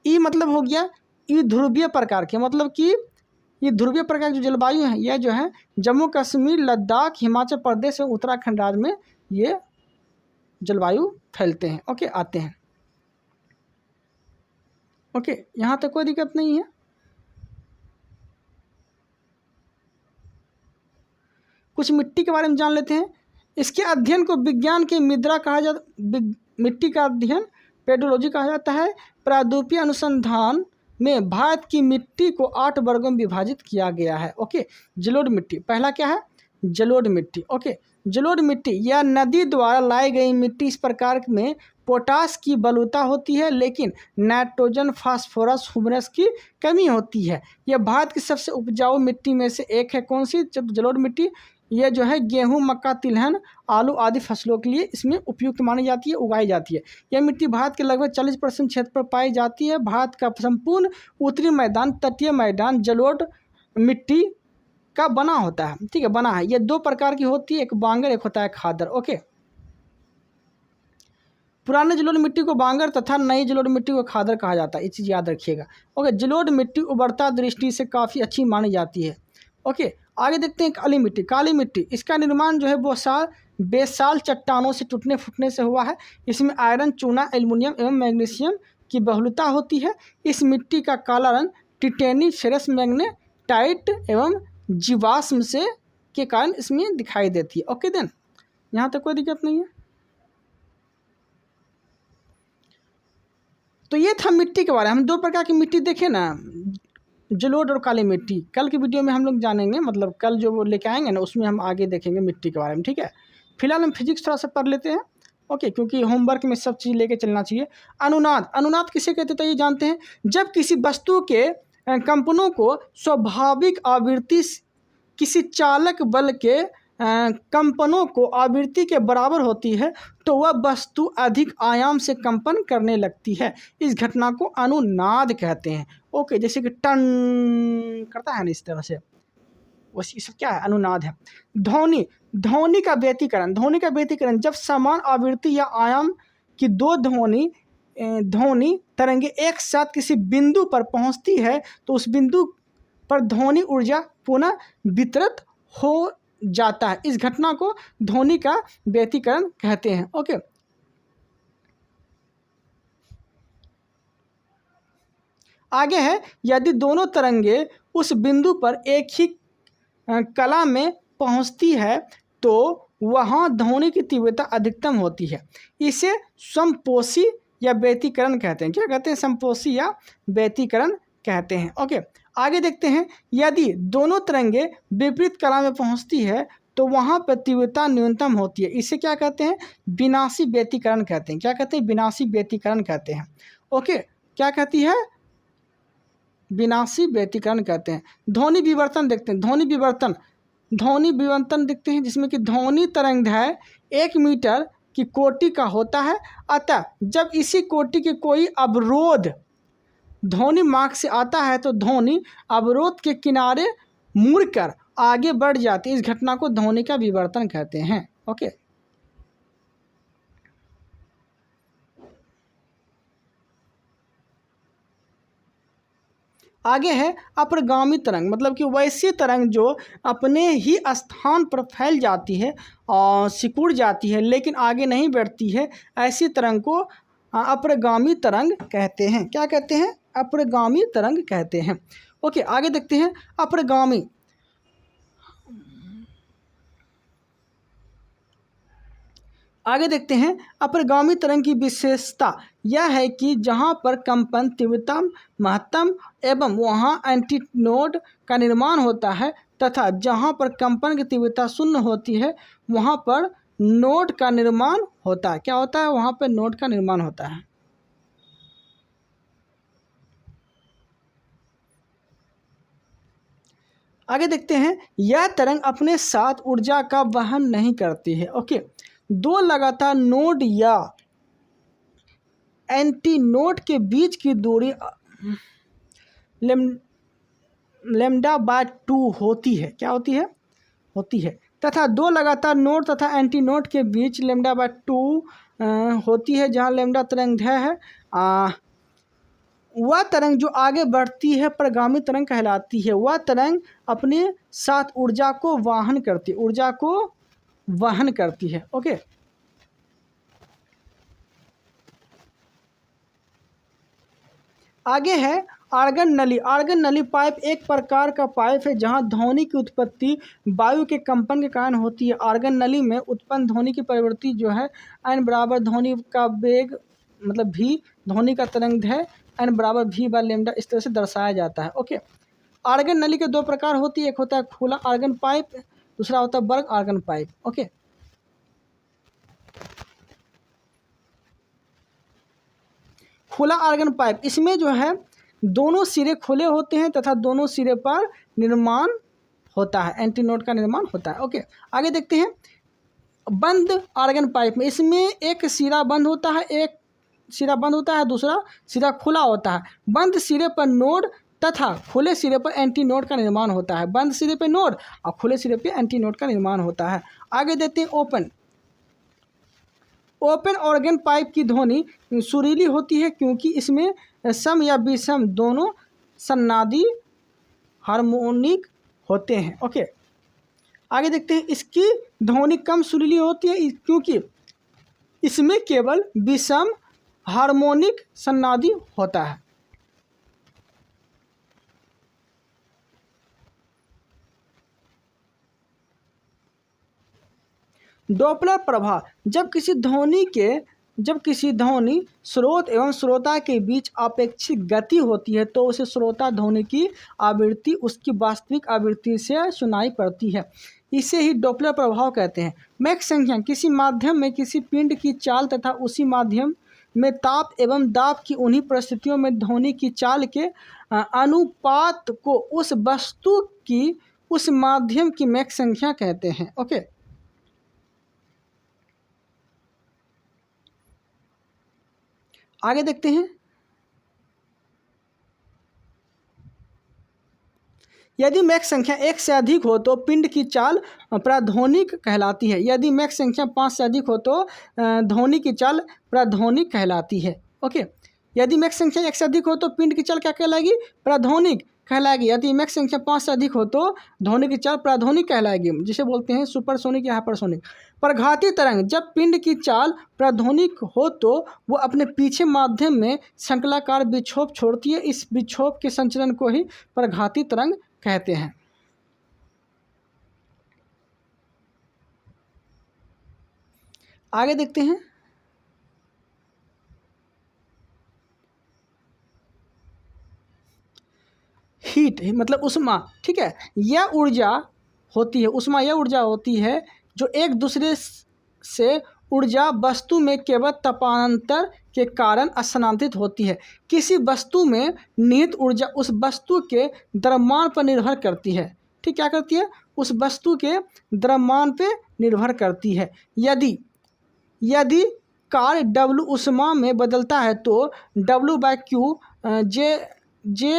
ई मतलब हो गया ई ध्रुवीय प्रकार के, मतलब कि ये ध्रुवीय प्रकार की जो जलवायु है यह जो है जम्मू कश्मीर, लद्दाख, हिमाचल प्रदेश और उत्तराखंड राज्य में ये जलवायु फैलते हैं। ओके, आते हैं। ओके, यहाँ तक कोई दिक्कत नहीं है। कुछ मिट्टी के बारे में जान लेते हैं। इसके अध्ययन को विज्ञान की मृदा कहा जाता, मिट्टी का अध्ययन पेडोलॉजी कहा जाता है। प्रायद्वीपीय अनुसंधान में भारत की मिट्टी को 8 वर्गों में विभाजित किया गया है। ओके, जलोढ़ मिट्टी पहला क्या है? जलोढ़ मिट्टी। ओके, जलोढ़ मिट्टी यह नदी द्वारा लाई गई मिट्टी। इस प्रकार में पोटास की बलुता होती है, लेकिन नाइट्रोजन, फास्फोरस, ह्यूमस की कमी होती है। यह भारत की सबसे उपजाऊ मिट्टी में से एक है। कौन सी? जलोढ़ मिट्टी। यह जो है गेहूं, मक्का, तिलहन, आलू आदि फसलों के लिए इसमें उपयुक्त मानी जाती है, उगाई जाती है। यह मिट्टी भारत के लगभग 40% क्षेत्र पर पाई जाती है। भारत का संपूर्ण उत्तरी मैदान, तटीय मैदान जलोढ़ मिट्टी का बना होता है। ठीक है, बना है। ये 2 प्रकार की होती है, एक बांगर, एक होता है खादर। ओके, पुराने जलोढ़ मिट्टी को बांगर तथा नई जलोढ़ मिट्टी को खादर कहा जाता है। ये चीज़ याद रखिएगा। ओके, जलोढ़ मिट्टी उर्वरता दृष्टि से काफ़ी अच्छी मानी जाती है। ओके, आगे देखते हैं काली मिट्टी। काली मिट्टी इसका निर्माण जो है वो बेसाल चट्टानों से टूटने फूटने से हुआ है। इसमें आयरन, चूना, एल्युमिनियम एवं मैग्नीशियम की बहुलता होती है। इस मिट्टी का काला रंग टिटेनी, फेरस मैग्नेटाइट एवं जीवाश्म से के कारण इसमें दिखाई देती है। ओके देन, यहाँ तक कोई दिक्कत नहीं है। तो ये था मिट्टी के बारे में। हम 2 प्रकार की मिट्टी देखे ना, जलोढ़ और काली मिट्टी। कल की वीडियो में हम लोग जानेंगे, मतलब कल जो वो लेके आएंगे ना उसमें हम आगे देखेंगे मिट्टी के बारे में। ठीक है, फिलहाल हम फिजिक्स थोड़ा सा पढ़ लेते हैं। ओके, क्योंकि होमवर्क में सब चीज़ लेके चलना चाहिए। अनुनाद, अनुनाद किसे कहते हैं ये जानते हैं? जब किसी वस्तु के कंपनों को स्वाभाविक आवृत्ति किसी चालक बल के कंपनों को आवृत्ति के बराबर होती है तो वह वस्तु अधिक आयाम से कंपन करने लगती है। इस घटना को अनुनाद कहते हैं। ओके, जैसे कि टन करता है ना, इस तरह से, वैसे सब क्या है? अनुनाद है। ध्वनि, ध्वनि का व्यतिकरण। ध्वनि का व्यतिकरण जब समान आवृत्ति या आयाम की 2 ध्वनि तरंगे एक साथ किसी बिंदु पर पहुंचती है तो उस बिंदु पर ध्वनि ऊर्जा पुनः वितरित हो जाता है। इस घटना को ध्वनि का व्यतिकरण कहते हैं। ओके, आगे है, यदि दोनों तरंगे उस बिंदु पर एक ही कला में पहुंचती है तो वहां ध्वनि की तीव्रता अधिकतम होती है। इसे समपोषी या व्यतिकरण कहते हैं। क्या कहते हैं? समपोषी या व्यतिकरण कहते हैं। ओके, आगे देखते हैं, यदि दोनों तरंगे विपरीत कला में पहुंचती है तो वहां पर तीव्रता न्यूनतम होती है। इसे क्या कहते हैं? विनाशी व्यतिकरण कहते हैं। क्या कहते हैं? विनाशी व्यतिकरण कहते हैं। ओके, क्या कहती है? विनाशी व्यतिकरण कहते हैं। ध्वनि विवर्तन देखते हैं। ध्वनि विवर्तन देखते हैं, जिसमें कि ध्वनि तरंग है 1 मीटर की कोटि का होता है। अतः जब इसी कोटि के कोई अवरोध ध्वनि मार्ग से आता है तो ध्वनि अवरोध के किनारे मुड़कर आगे बढ़ जाती है। इस घटना को ध्वनि का विवर्तन कहते हैं। ओके, आगे है अपरगामी तरंग, मतलब कि वैसी तरंग जो अपने ही स्थान पर फैल जाती है और सिकुड़ जाती है लेकिन आगे नहीं बढ़ती है। ऐसी तरंग को अपरगामी तरंग कहते हैं। क्या कहते हैं? अपरगामी तरंग कहते हैं। ओके, आगे देखते हैं अपरगामी। आगे देखते हैं अपरगामी तरंग की विशेषता यह है कि जहाँ पर कंपन तीव्रता महत्तम एवं वहाँ एंटीनोड का निर्माण होता है तथा जहाँ पर कंपन की तीव्रता शून्य होती है वहाँ पर नोड का निर्माण होता है। क्या होता है? वहाँ पर नोड का निर्माण होता है। आगे देखते हैं, यह तरंग अपने साथ ऊर्जा का वहन नहीं करती है। ओके, 2 लगातार नोड या एंटीनोड के बीच की दूरी λ/2 होती है। क्या होती है? होती है। तथा 2 लगातार नोड तथा एंटीनोड के बीच λ/2 होती है। जहाँ लैम्डा तरंग है वह तरंग जो आगे बढ़ती है प्रगामी तरंग कहलाती है। वह तरंग अपने साथ ऊर्जा को वहन करती है। ओके, आगे है आर्गन नली। आर्गन नली पाइप एक प्रकार का पाइप है जहां ध्वनि की उत्पत्ति वायु के कंपन के कारण होती है। आर्गन नली में उत्पन्न ध्वनि की प्रवृत्ति जो है n बराबर ध्वनि का वेग मतलब भी ध्वनि का तरंग है एन बराबर वी बाय लेमडा, इस तरह से दर्शाया जाता है। ओके, आर्गन नली के दो प्रकार होती है, एक होता है खुला आर्गन पाइप, दूसरा होता है वर्ग आर्गन पाइप। ओके, खुला आर्गन पाइप, इसमें जो है दोनों सिरे खुले होते हैं तथा दोनों सिरे पर निर्माण होता है, एंटीनोड का निर्माण होता है। ओके, आगे देखते हैं बंद आर्गन पाइप में, इसमें एक सिरा बंद होता है, एक सिरा बंद होता है, दूसरा सिरा खुला होता है। बंद सिरे पर नोड तथा खुले सिरे पर एंटीनोड का निर्माण होता है। बंद सिरे पे नोड और खुले सिरे पे एंटीनोड का निर्माण होता है। आगे देखते हैं ओपन। ओपन ऑर्गन पाइप की ध्वनि सुरीली होती है क्योंकि इसमें सम या विषम दोनों सन्नादी हार्मोनिक होते हैं। ओके, आगे देखते हैं इसकी ध्वनि कम सुरीली होती है क्योंकि इसमें केवल विषम हार्मोनिक सन्नादी होता है। डॉपलर प्रभाव, जब किसी ध्वनि स्रोत एवं श्रोता के बीच अपेक्षित गति होती है तो उसे श्रोता ध्वनि की आवृत्ति उसकी वास्तविक आवृत्ति से सुनाई पड़ती है। इसे ही डॉपलर प्रभाव कहते हैं। मैक संख्या, किसी माध्यम में किसी पिंड की चाल तथा उसी माध्यम में ताप एवं दाब की उन्हीं परिस्थितियों में ध्वनि की चाल के अनुपात को उस वस्तु की उस माध्यम की मैक संख्या कहते हैं। ओके, आगे देखते हैं यदि मैक संख्या 1 से अधिक हो तो पिंड की चाल प्राध्वनिक कहलाती है। यदि मैक संख्या 5 से अधिक हो तो ध्वनि की चाल प्राध्वनिक कहलाती है। ओके, यदि मैक संख्या 1 से अधिक हो तो पिंड की चाल क्या कहलाएगी? प्राध्वनिक कहलाएगी। यदि मैक संख्या 5 से अधिक हो तो ध्वनि की चाल प्राध्वनिक कहलाएगी, जिसे बोलते हैं सुपरसोनिक या हाइपरसोनिक। प्रघाती तरंग, जब पिंड की चाल प्राध्वनिक हो तो वो अपने पीछे माध्यम में श्रृंखलाकार विक्षोभ छोड़ती है। इस विक्षोभ के संचरण को ही प्रघाती तरंग कहते हैं। आगे देखते हैं हीट मतलब उष्मा। ठीक है, यह ऊर्जा होती है, उष्मा यह ऊर्जा होती है जो एक दूसरे से ऊर्जा वस्तु में केवल तापांतर के कारण स्थानांतरित होती है। किसी वस्तु में निहित ऊर्जा उस वस्तु के द्रव्यमान पर निर्भर करती है। ठीक, क्या करती है? उस वस्तु के द्रव्यमान पे निर्भर करती है। यदि कार्य W उष्मा में बदलता है तो W/Q जे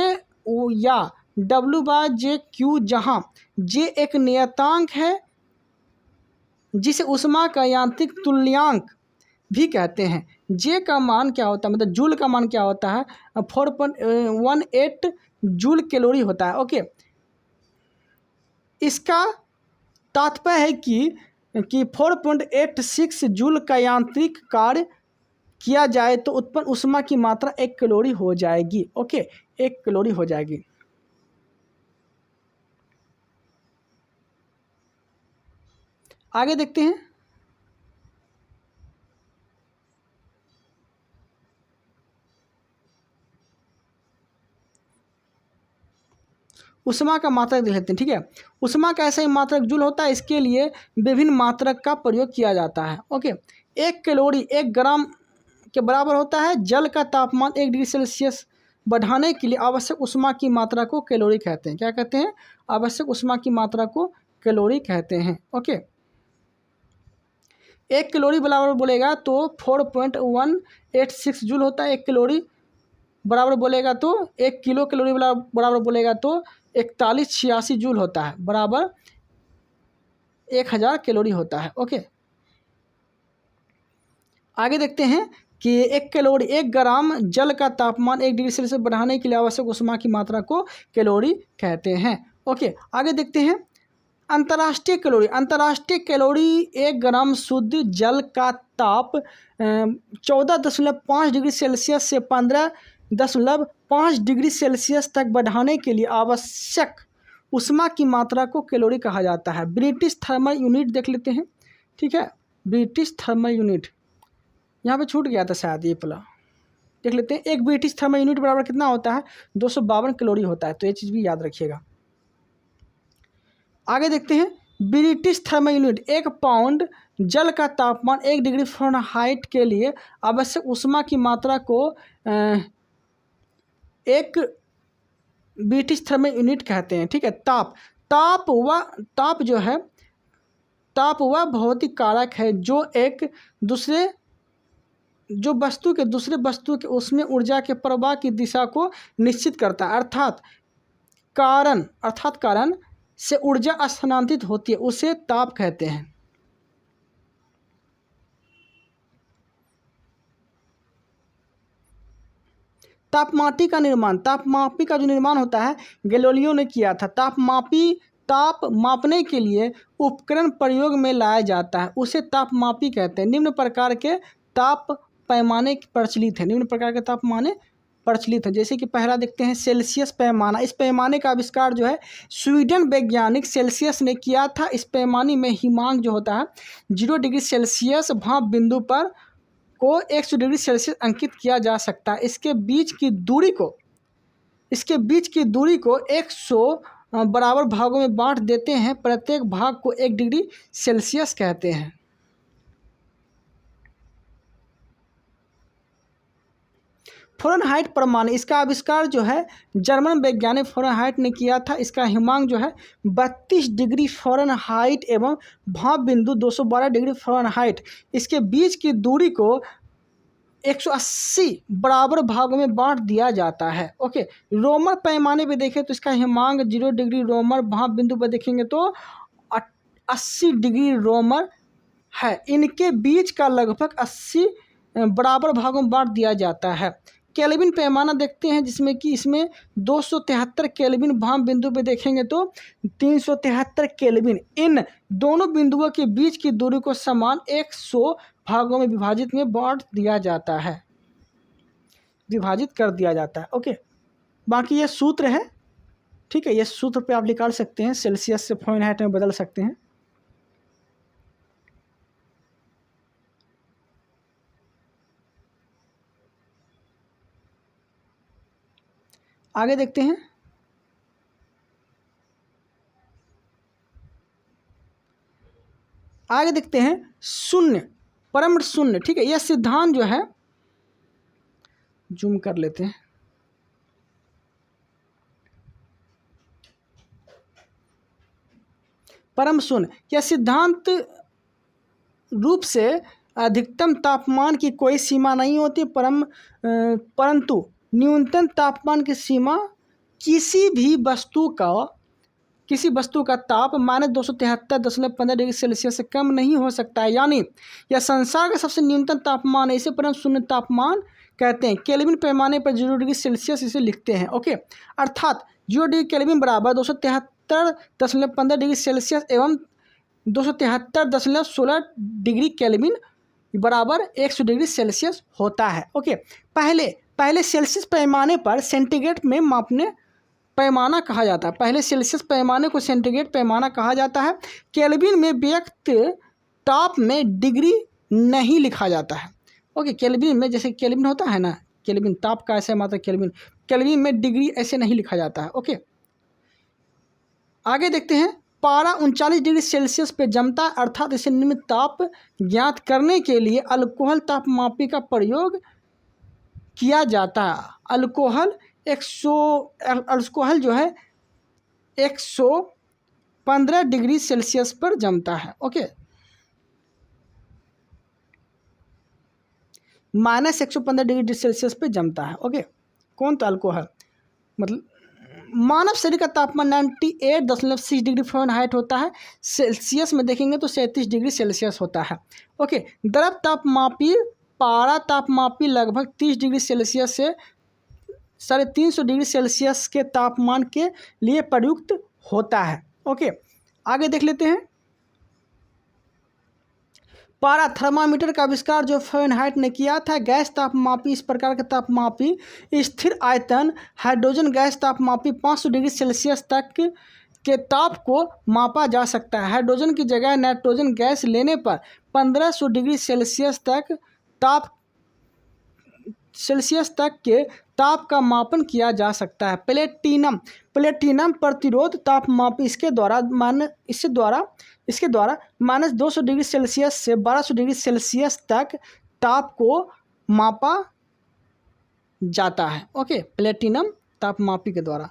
या W/Q, जहाँ J एक नियतांक है जिसे उष्मा का यांत्रिक तुल्यांक भी कहते हैं। J का मान क्या होता है, मतलब जूल का मान क्या होता है? 4.18 जूल कैलोरी होता है। ओके, इसका तात्पर्य है कि 4.86 जूल का यांत्रिक कार्य किया जाए तो उत्पन्न उष्मा की मात्रा 1 कैलोरी हो जाएगी। ओके, 1 कैलोरी हो जाएगी। आगे देखते हैं उष्मा का मात्रक देख लेते हैं। ठीक है, उष्मा का ऐसा ही मात्रक जूल होता है, इसके लिए विभिन्न मात्रक का प्रयोग किया जाता है। ओके, 1 कैलोरी 1 ग्राम के बराबर होता है। जल का तापमान 1 डिग्री सेल्सियस बढ़ाने के लिए आवश्यक उष्मा की मात्रा को कैलोरी कहते हैं। क्या कहते हैं? आवश्यक उष्मा की मात्रा को कैलोरी कहते हैं। ओके, 1 कैलोरी बराबर बोलेगा तो 4.186 जूल होता है। 1 कैलोरी बराबर बोलेगा तो 1 किलो कैलोरी बराबर बोलेगा तो 4186 जूल होता है, बराबर 1000 कैलोरी होता है। ओके, आगे देखते हैं कि 1 कैलोरी 1 ग्राम जल का तापमान 1 डिग्री सेल्सियस बढ़ाने के लिए आवश्यक उष्मा की मात्रा को कैलोरी कहते हैं। ओके, आगे देखते हैं अंतर्राष्ट्रीय कैलोरी। अंतर्राष्ट्रीय कैलोरी 1 ग्राम शुद्ध जल का ताप 14.5 डिग्री सेल्सियस से 15.5 डिग्री सेल्सियस तक बढ़ाने के लिए आवश्यक उष्मा की मात्रा को कैलोरी कहा जाता है। ब्रिटिश थर्मल यूनिट देख लेते हैं। ठीक है, ब्रिटिश थर्मल यूनिट यहाँ पे छूट गया था शायद ये पला। देख लेते हैं। एक ब्रिटिश थर्मल यूनिट बराबर कितना होता है? 252 कैलोरी होता है। तो ये चीज़ भी याद रखिएगा। आगे देखते हैं, ब्रिटिश थर्मल यूनिट, 1 पाउंड जल का तापमान 1 डिग्री फ़ारेनहाइट के लिए आवश्यक ऊष्मा की मात्रा को एक ब्रिटिश थर्मल यूनिट कहते हैं। ठीक है। ताप जो है, ताप वह भौतिक कारक है जो वस्तु के दूसरे वस्तु के उसमें ऊर्जा के प्रवाह की दिशा को निश्चित करता है। अर्थात कारण से ऊर्जा स्थानांतरित होती है, उसे ताप कहते हैं। तापमापी का जो निर्माण होता है गैलीलियो ने किया था। ताप मापने के लिए उपकरण प्रयोग में लाया जाता है, उसे तापमापी कहते हैं। निम्न प्रकार के ताप पैमाने प्रचलित है। जैसे कि पहला देखते हैं, सेल्सियस पैमाना। इस पैमाने का आविष्कार जो है स्वीडन वैज्ञानिक सेल्सियस ने किया था। इस पैमाने में हिमांक जो होता है 0 डिग्री सेल्सियस भाप बिंदु पर को 100 डिग्री सेल्सियस अंकित किया जा सकता है। इसके बीच की दूरी को 100 बराबर भागों में बांट देते हैं। प्रत्येक भाग को 1 डिग्री सेल्सियस कहते हैं। फ़ारेनहाइट पैमाना, इसका आविष्कार जो है जर्मन वैज्ञानिक फ़ारेनहाइट ने किया था। इसका हिमांक जो है 32 डिग्री फ़ारेनहाइट एवं भाप बिंदु 212 डिग्री फ़ारेनहाइट। इसके बीच की दूरी को 180 बराबर भागों में बांट दिया जाता है। ओके। रोमर पैमाने पे देखें तो इसका हिमांक 0 डिग्री रोमर, भाप बिंदु पर देखेंगे तो 80 डिग्री रोमर है। इनके बीच का लगभग 80 बराबर भागों में बांट दिया जाता है। केल्विन पैमाना देखते हैं, जिसमें कि इसमें 273 केल्विन, भाप बिंदु पे देखेंगे तो 373 केल्विन। इन दोनों बिंदुओं के बीच की दूरी को समान 100 भागों में विभाजित कर दिया जाता है। ओके। बाकी ये सूत्र है। ठीक है। ये सूत्र पे आप निकाल सकते हैं, सेल्सियस से फ़ारेनहाइट में बदल सकते हैं। आगे देखते हैं, शून्य, परम शून्य। ठीक है। यह सिद्धांत जो है, जूम कर लेते हैं, परम शून्य, यह सिद्धांत रूप से अधिकतम तापमान की कोई सीमा नहीं होती, परंतु न्यूनतम तापमान की सीमा किसी वस्तु का ताप -273.15 डिग्री सेल्सियस से कम नहीं हो सकता है। यानी यह संसार का सबसे न्यूनतम तापमान है। इसे परम शून्य तापमान कहते हैं। केल्विन पैमाने पर 0 डिग्री सेल्सियस इसे लिखते हैं। ओके। अर्थात 0 डिग्री केल्विन बराबर 273.15 डिग्री सेल्सियस एवं 273.16 डिग्री केल्विन बराबर 100 डिग्री सेल्सियस होता है। ओके। पहले सेल्सियस पैमाने पर सेंटीग्रेड में मापने पैमाना कहा जाता है। पहले सेल्सियस पैमाने को सेंटीग्रेड पैमाना कहा जाता है। केल्विन में व्यक्त ताप में डिग्री नहीं लिखा जाता है। ओके। केल्विन में, जैसे केल्विन होता है ना, केल्विन ताप का ऐसे मात्रा केल्विन में डिग्री ऐसे नहीं लिखा जाता है। ओके। आगे देखते हैं, पारा 39 डिग्री सेल्सियस पे जमता है। अर्थात इसे निम्न ताप ज्ञात करने के लिए अल्कोहल तापमापी का प्रयोग किया जाता है। अल्कोहल जो है 115 डिग्री सेल्सियस पर जमता है। ओके। -115 डिग्री सेल्सियस पे जमता है। ओके। कौन था अल्कोहल? मतलब मानव शरीर का तापमान 98.6 डिग्री फ़ारेनहाइट होता है। सेल्सियस में देखेंगे तो 37 डिग्री सेल्सियस होता है। ओके। द्रव तापमापी, पारा तापमापी लगभग 30 डिग्री सेल्सियस से 350 डिग्री सेल्सियस के तापमान के लिए प्रयुक्त होता है। ओके। आगे देख लेते हैं, पारा थर्मामीटर का आविष्कार जो फ़ारेनहाइट ने किया था। गैस तापमापी, इस प्रकार के तापमापी स्थिर आयतन हाइड्रोजन गैस तापमापी 500 डिग्री सेल्सियस तक के ताप को मापा जा सकता है। हाइड्रोजन की जगह नाइट्रोजन गैस लेने पर 1500 डिग्री सेल्सियस तक ताप सेल्सियस तक के ताप का मापन किया जा सकता है। प्लेटिनम प्रतिरोध तापमापी इसके द्वारा -200 डिग्री सेल्सियस से 1200 डिग्री सेल्सियस तक ताप को मापा जाता है। ओके, प्लेटिनम तापमापी के द्वारा।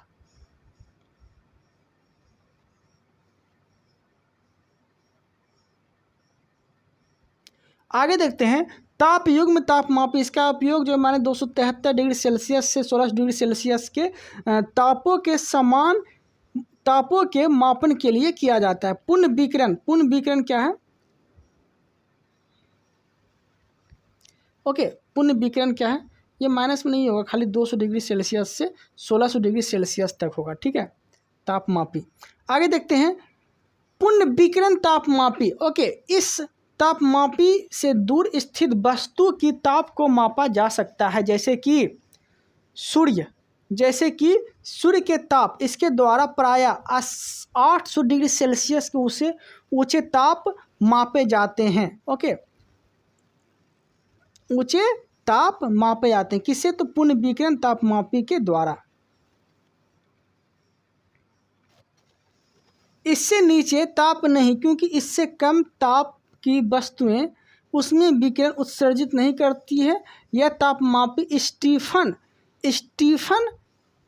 आगे देखते हैं तापयुग्म तापमापी। इसका उपयोग जो माने 273 डिग्री सेल्सियस से 16 डिग्री सेल्सियस के तापों के समान तापों के मापन के लिए किया जाता है। पुनः विकिरण क्या है? ओके, पुनः विकिरण क्या है? ये माइनस में नहीं होगा, खाली 200 डिग्री सेल्सियस से 1600 डिग्री सेल्सियस तक होगा। ठीक है, तापमापी। आगे देखते हैं पुनः विकिरण तापमापी। ओके, इस तापमापी से दूर स्थित वस्तु की ताप को मापा जा सकता है, जैसे कि सूर्य के ताप। इसके द्वारा प्रायः 800 डिग्री सेल्सियस के उसे ऊंचे ताप मापे जाते हैं। ओके, ऊंचे ताप मापे जाते हैं किससे? तो पुनः विकिरण तापमापी के द्वारा। इससे नीचे ताप नहीं, क्योंकि इससे कम ताप की वस्तुएं उसमें विकिरण उत्सर्जित नहीं करती है। यह तापमापी स्टीफन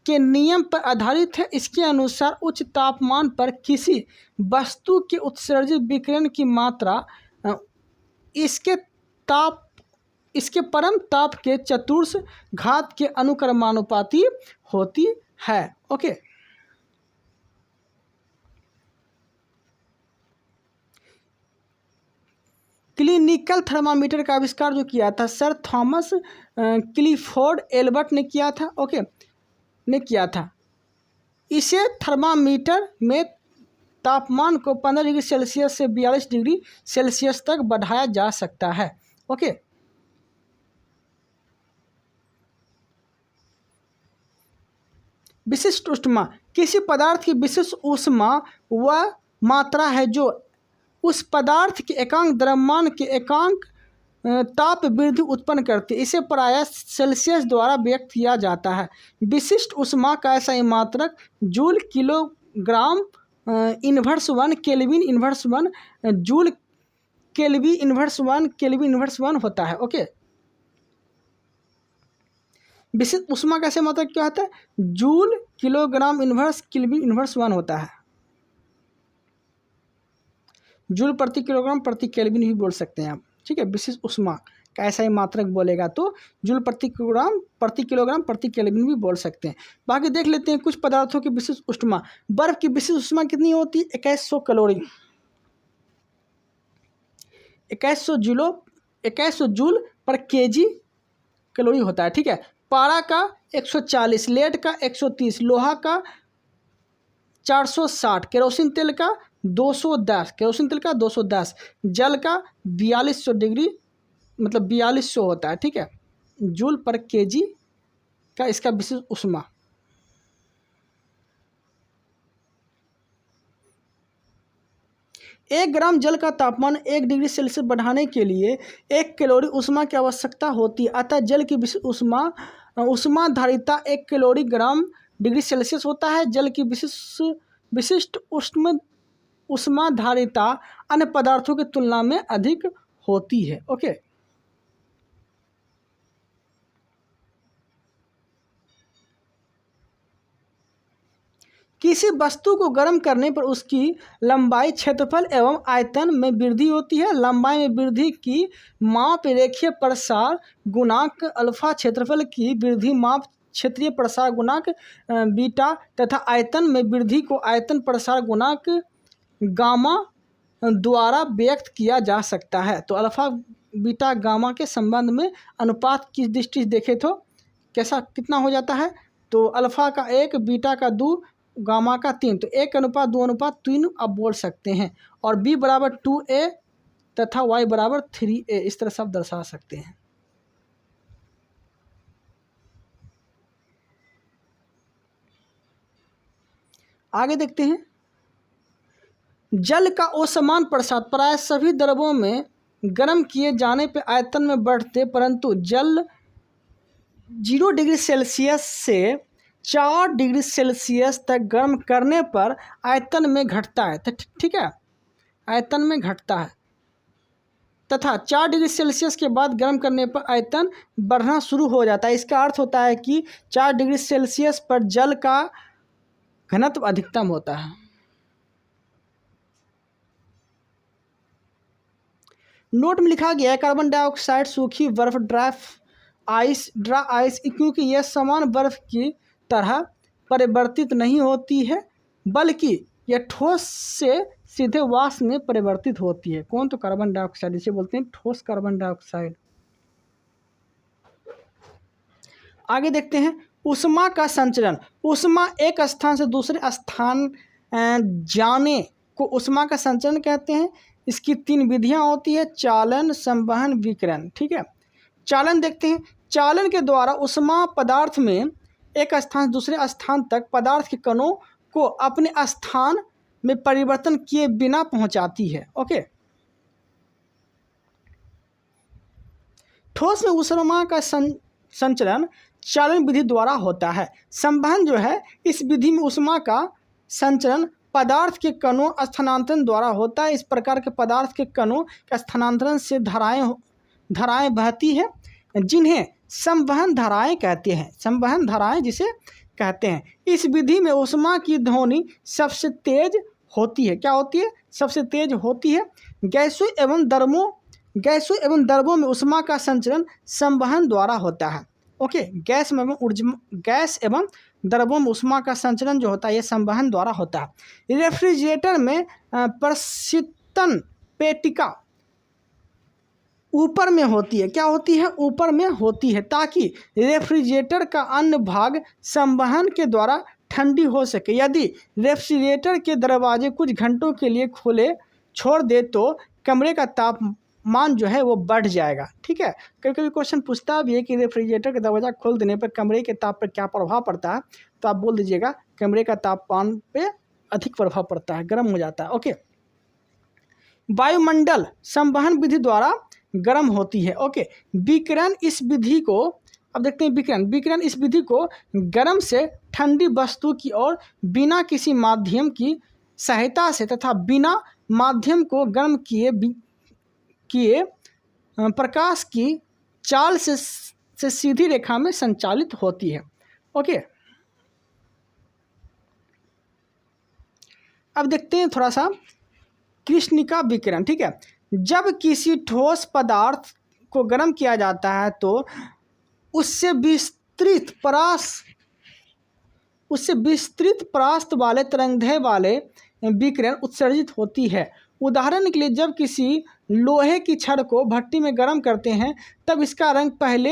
के नियम पर आधारित है। इसके अनुसार उच्च तापमान पर किसी वस्तु के उत्सर्जित विकिरण की मात्रा इसके परम ताप के चतुर्थ घात के अनुक्रमानुपाती होती है। ओके, क्लिनिकल थर्मामीटर का आविष्कार जो किया था सर थॉमस क्लिफोर्ड एल्बर्ट ने किया था। ओके, ने किया था। इसे थर्मामीटर में तापमान को 15 डिग्री सेल्सियस से 42 डिग्री सेल्सियस तक बढ़ाया जा सकता है। ओके, विशिष्ट ऊष्मा किसी पदार्थ की विशिष्ट ऊष्मा वह मात्रा है जो उस पदार्थ के एकांक द्रव्यमान के एकांक ताप वृद्धि उत्पन्न करती है। इसे प्रायः सेल्सियस द्वारा व्यक्त किया जाता है। विशिष्ट ऊष्मा का ऐसा मात्रक joule kilogram inverse 1 kelvin inverse 1 joule kelvin inverse 1 होता है। ओके, विशिष्ट ऊष्मा का ऐसा मात्रक क्या होता है? Joule kilogram inverse kelvin inverse 1 होता है। जूल प्रति किलोग्राम प्रति केल्विन भी बोल सकते हैं आप। ठीक है, विशिष्ट ऊष्मा का ऐसा ही मात्रक बोलेगा तो जूल प्रति किलोग्राम प्रति केल्विन भी बोल सकते हैं। बाकी देख लेते हैं कुछ पदार्थों की विशिष्ट ऊष्मा। बर्फ की विशिष्ट ऊष्मा कितनी होती है? 2100 कैलोरी, 2100 जूल पर केजी कैलोरी होता है। ठीक है, पारा का 140, लेड का 130, लोहा का 460, केरोसिन तेल का 210, जल का 4200 डिग्री मतलब 4200 होता है। ठीक है, जूल पर केजी का इसका विशिष्ट ऊष्मा। एक ग्राम जल का तापमान 1 डिग्री सेल्सियस बढ़ाने के लिए 1 कैलोरी ऊष्मा की आवश्यकता होती है। अतः जल की विशिष्ट ऊष्माधारिता 1 कैलोरी ग्राम डिग्री सेल्सियस होता है। जल की विशिष्ट ऊष्माधारिता अन्य पदार्थों की तुलना में अधिक होती है। ओके, किसी वस्तु को गर्म करने पर उसकी लंबाई, क्षेत्रफल एवं आयतन में वृद्धि होती है। लंबाई में वृद्धि की माप रेखीय प्रसार गुणांक अल्फा, क्षेत्रफल की वृद्धि माप क्षेत्रीय प्रसार गुणांक बीटा तथा आयतन में वृद्धि को आयतन प्रसार गुणांक गामा द्वारा व्यक्त किया जा सकता है। तो अल्फा बीटा गामा के संबंध में अनुपात की दृष्टि से देखें तो कितना हो जाता है? तो अल्फा का 1, बीटा का 2, गामा का 3, तो 1:2:3 आप बोल सकते हैं। और b बराबर 2a तथा y बराबर 3a, इस तरह से आप दर्शा सकते हैं। आगे देखते हैं जल का असमान प्रसार। प्राय सभी द्रवों में गर्म किए जाने पर आयतन में बढ़ते, परंतु जल 0 डिग्री सेल्सियस से 4 डिग्री सेल्सियस तक गर्म करने पर आयतन में घटता है। तो ठीक है, आयतन में घटता है तथा 4 डिग्री सेल्सियस के बाद गर्म करने पर आयतन बढ़ना शुरू हो जाता है। इसका अर्थ होता है कि 4 डिग्री सेल्सियस पर जल का घनत्व अधिकतम होता है। नोट में लिखा गया है कार्बन डाइऑक्साइड सूखी बर्फ ड्राई आइस क्योंकि यह समान बर्फ की तरह परिवर्तित नहीं होती है बल्कि यह ठोस से सीधे वाष्प में परिवर्तित होती है। कौन? तो कार्बन डाइऑक्साइड, इसे बोलते हैं ठोस कार्बन डाइऑक्साइड। आगे देखते हैं ऊष्मा का संचरण। ऊष्मा एक स्थान से दूसरे स्थान जाने को ऊष्मा का संचरण कहते हैं। इसकी 3 विधियां होती है, चालन, संवहन, विकिरण। ठीक है, चालन देखते हैं। चालन के द्वारा ऊष्मा पदार्थ में एक स्थान से दूसरे स्थान तक पदार्थ के कणों को अपने स्थान में परिवर्तन किए बिना पहुंचाती है। ओके, ठोस में ऊष्मा का संचरण चालन विधि द्वारा होता है। संवहन जो है, इस विधि में ऊष्मा का संचरण पदार्थ के कणों स्थानांतरण द्वारा होता है। इस प्रकार के पदार्थ के कणों के स्थानांतरण से धाराएं बहती है जिन्हें संवहन धाराएं कहते हैं। संवहन धाराएं जिसे कहते हैं। इस विधि में ऊष्मा की ध्वनि सबसे तेज होती है। क्या होती है? सबसे तेज होती है। गैसों एवं द्रवों में ऊष्मा का संचरण संवहन द्वारा होता है। ओके, गैस एवं द्रवों में ऊष्मा का संचरण जो होता है ये संवहन द्वारा होता है। रेफ्रिजरेटर में प्रशीतन पेटिका ऊपर में होती है। क्या होती है? ऊपर में होती है ताकि रेफ्रिजरेटर का अन्य भाग संवहन के द्वारा ठंडी हो सके। यदि रेफ्रिजरेटर के दरवाजे कुछ घंटों के लिए खुले छोड़ दे तो कमरे का तापमान जो है वो बढ़ जाएगा। ठीक है, कभी कभी क्वेश्चन पूछता भी है कि रेफ्रिजरेटर का दरवाज़ा खोल देने पर कमरे के ताप पर क्या प्रभाव पड़ता है, तो आप बोल दीजिएगा कमरे का तापमान पे अधिक प्रभाव पड़ता है, गर्म हो जाता है। ओके, वायुमंडल संवहन विधि द्वारा गर्म होती है। ओके, विकिरण इस विधि को, अब देखते हैं विकिरण इस विधि को गर्म से ठंडी वस्तु की ओर बिना किसी माध्यम की सहायता से तथा बिना माध्यम को गर्म किए प्रकाश की चाल से सीधी रेखा में संचालित होती है। ओके, अब देखते हैं थोड़ा सा कृष्णिका विकिरण। ठीक है, जब किसी ठोस पदार्थ को गर्म किया जाता है तो उससे विस्तृत परास्त वाले तरंगदैर्घ्य वाले विकिरण उत्सर्जित होती है। उदाहरण के लिए जब किसी लोहे की छड़ को भट्टी में गर्म करते हैं तब इसका रंग पहले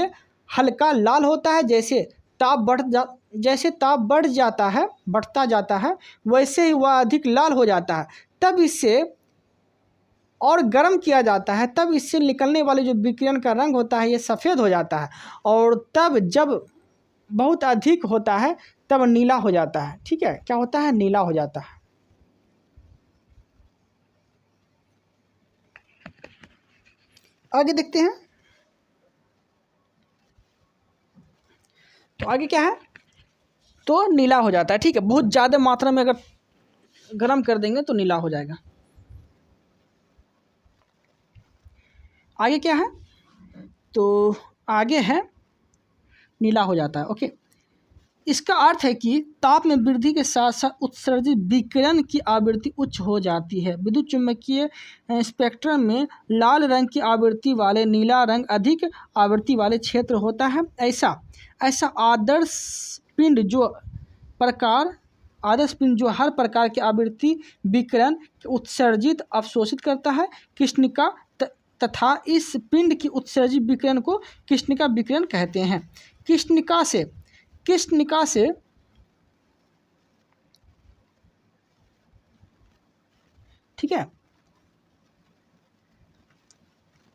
हल्का लाल होता है। जैसे ताप बढ़ता जाता है वैसे ही वह अधिक लाल हो जाता है। तब इसे और गर्म किया जाता है तब इससे निकलने वाले जो विकिरण का रंग होता है ये सफ़ेद हो जाता है और तब जब बहुत अधिक होता है तब नीला हो जाता है। ठीक है, क्या होता है? नीला हो जाता है। आगे देखते हैं, तो आगे क्या है? तो नीला हो जाता है। ठीक है, बहुत ज़्यादा मात्रा में अगर गर्म कर देंगे तो नीला हो जाएगा। आगे क्या है? तो आगे है नीला हो जाता है। ओके, इसका अर्थ है कि ताप में वृद्धि के साथ साथ उत्सर्जित विकिरण की आवृत्ति उच्च हो जाती है। विद्युत चुम्बकीय स्पेक्ट्रम में लाल रंग की आवृत्ति वाले नीला रंग अधिक आवृत्ति वाले क्षेत्र होता है। ऐसा आदर्श पिंड जो हर प्रकार की आवृत्ति विकिरण उत्सर्जित अवशोषित करता है कृष्णिका तथा इस पिंड की उत्सर्जित विकिरण को कृष्णिका विकिरण कहते हैं। कृष्णिका से ठीक है,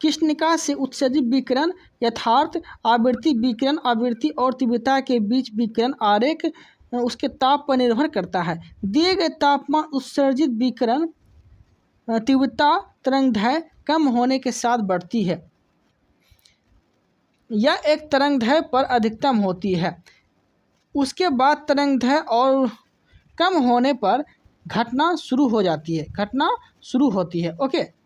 कृष्णिका से उत्सर्जित विकिरण यथार्थ आवृत्ति और तीव्रता के बीच विकिरण आरेख उसके ताप पर निर्भर करता है। दिए गए तापमान उत्सर्जित विकिरण तीव्रता तरंगदैर्घ्य कम होने के साथ बढ़ती है। यह एक तरंगदैर्घ्य पर अधिकतम होती है। उसके बाद तरंगदैर्घ्य और कम होने पर घटना शुरू हो जाती है, घटना शुरू होती है। ओके,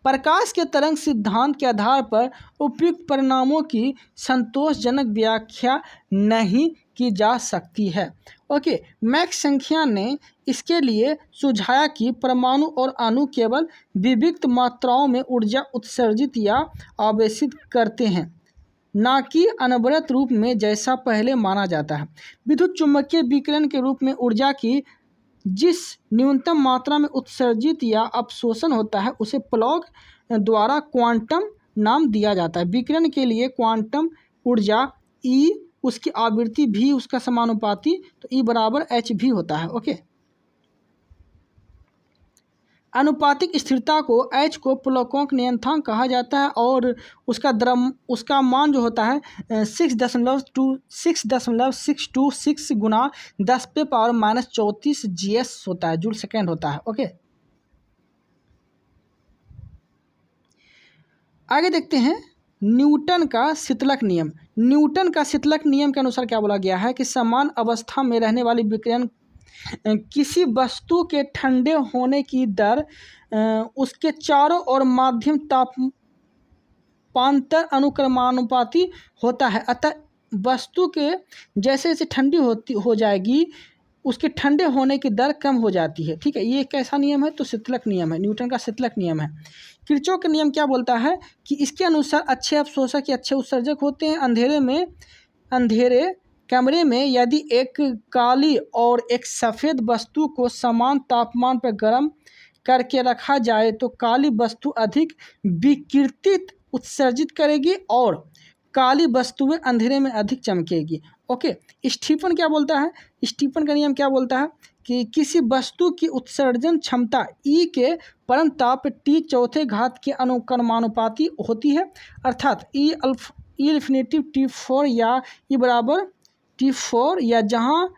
प्रकाश के तरंग सिद्धांत के आधार पर उपयुक्त परिणामों की संतोषजनक व्याख्या नहीं की जा सकती है। ओके, मैक्स संख्या ने इसके लिए सुझाया कि परमाणु और अणु केवल विविक्त मात्राओं में ऊर्जा उत्सर्जित या आवेशित करते हैं, ना कि अनवरत रूप में जैसा पहले माना जाता है। विद्युत चुम्बकीय विकिरण के रूप में ऊर्जा की जिस न्यूनतम मात्रा में उत्सर्जित या अवशोषण होता है उसे प्लॉन्क द्वारा क्वांटम नाम दिया जाता है। विकिरण के लिए क्वांटम ऊर्जा E, उसकी आवृत्ति भी उसका समानुपाती, तो E बराबर h भी होता है। ओके, अनुपातिक स्थिरता को H को प्लॉन्क नियतांक कहा जाता है और उसका मान जो होता है 6.626 गुना 10⁻⁻34 GS होता है, जूल सेकेंड होता है। ओके, आगे देखते हैं न्यूटन का शीतलक नियम। न्यूटन का शीतलक नियम के अनुसार क्या बोला गया है कि समान अवस्था में रहने वाली विकिरण किसी वस्तु के ठंडे होने की दर उसके चारों ओर माध्यम तापांतर अनुक्रमानुपाती होता है। अतः वस्तु के जैसे जैसे ठंडी हो जाएगी उसके ठंडे होने की दर कम हो जाती है। ठीक है, ये कैसा नियम है? तो शीतलक नियम है, न्यूटन का शीतलक नियम है। किरचॉफ का नियम क्या बोलता है कि इसके अनुसार अच्छे अवशोषक या अच्छे उत्सर्जक होते हैं। अंधेरे कमरे में यदि एक काली और एक सफ़ेद वस्तु को समान तापमान पर गर्म करके रखा जाए तो काली वस्तु अधिक विकिरित उत्सर्जित करेगी और काली वस्तुएं अंधेरे में अधिक चमकेगी। ओके, स्टीफन क्या बोलता है? स्टीफन का नियम क्या बोलता है कि किसी वस्तु की उत्सर्जन क्षमता E के परम ताप T चौथे घात के अनुक्रमानुपाती होती है, अर्थात E इन्फिनिटी T4 या E बराबर T4 या जहाँ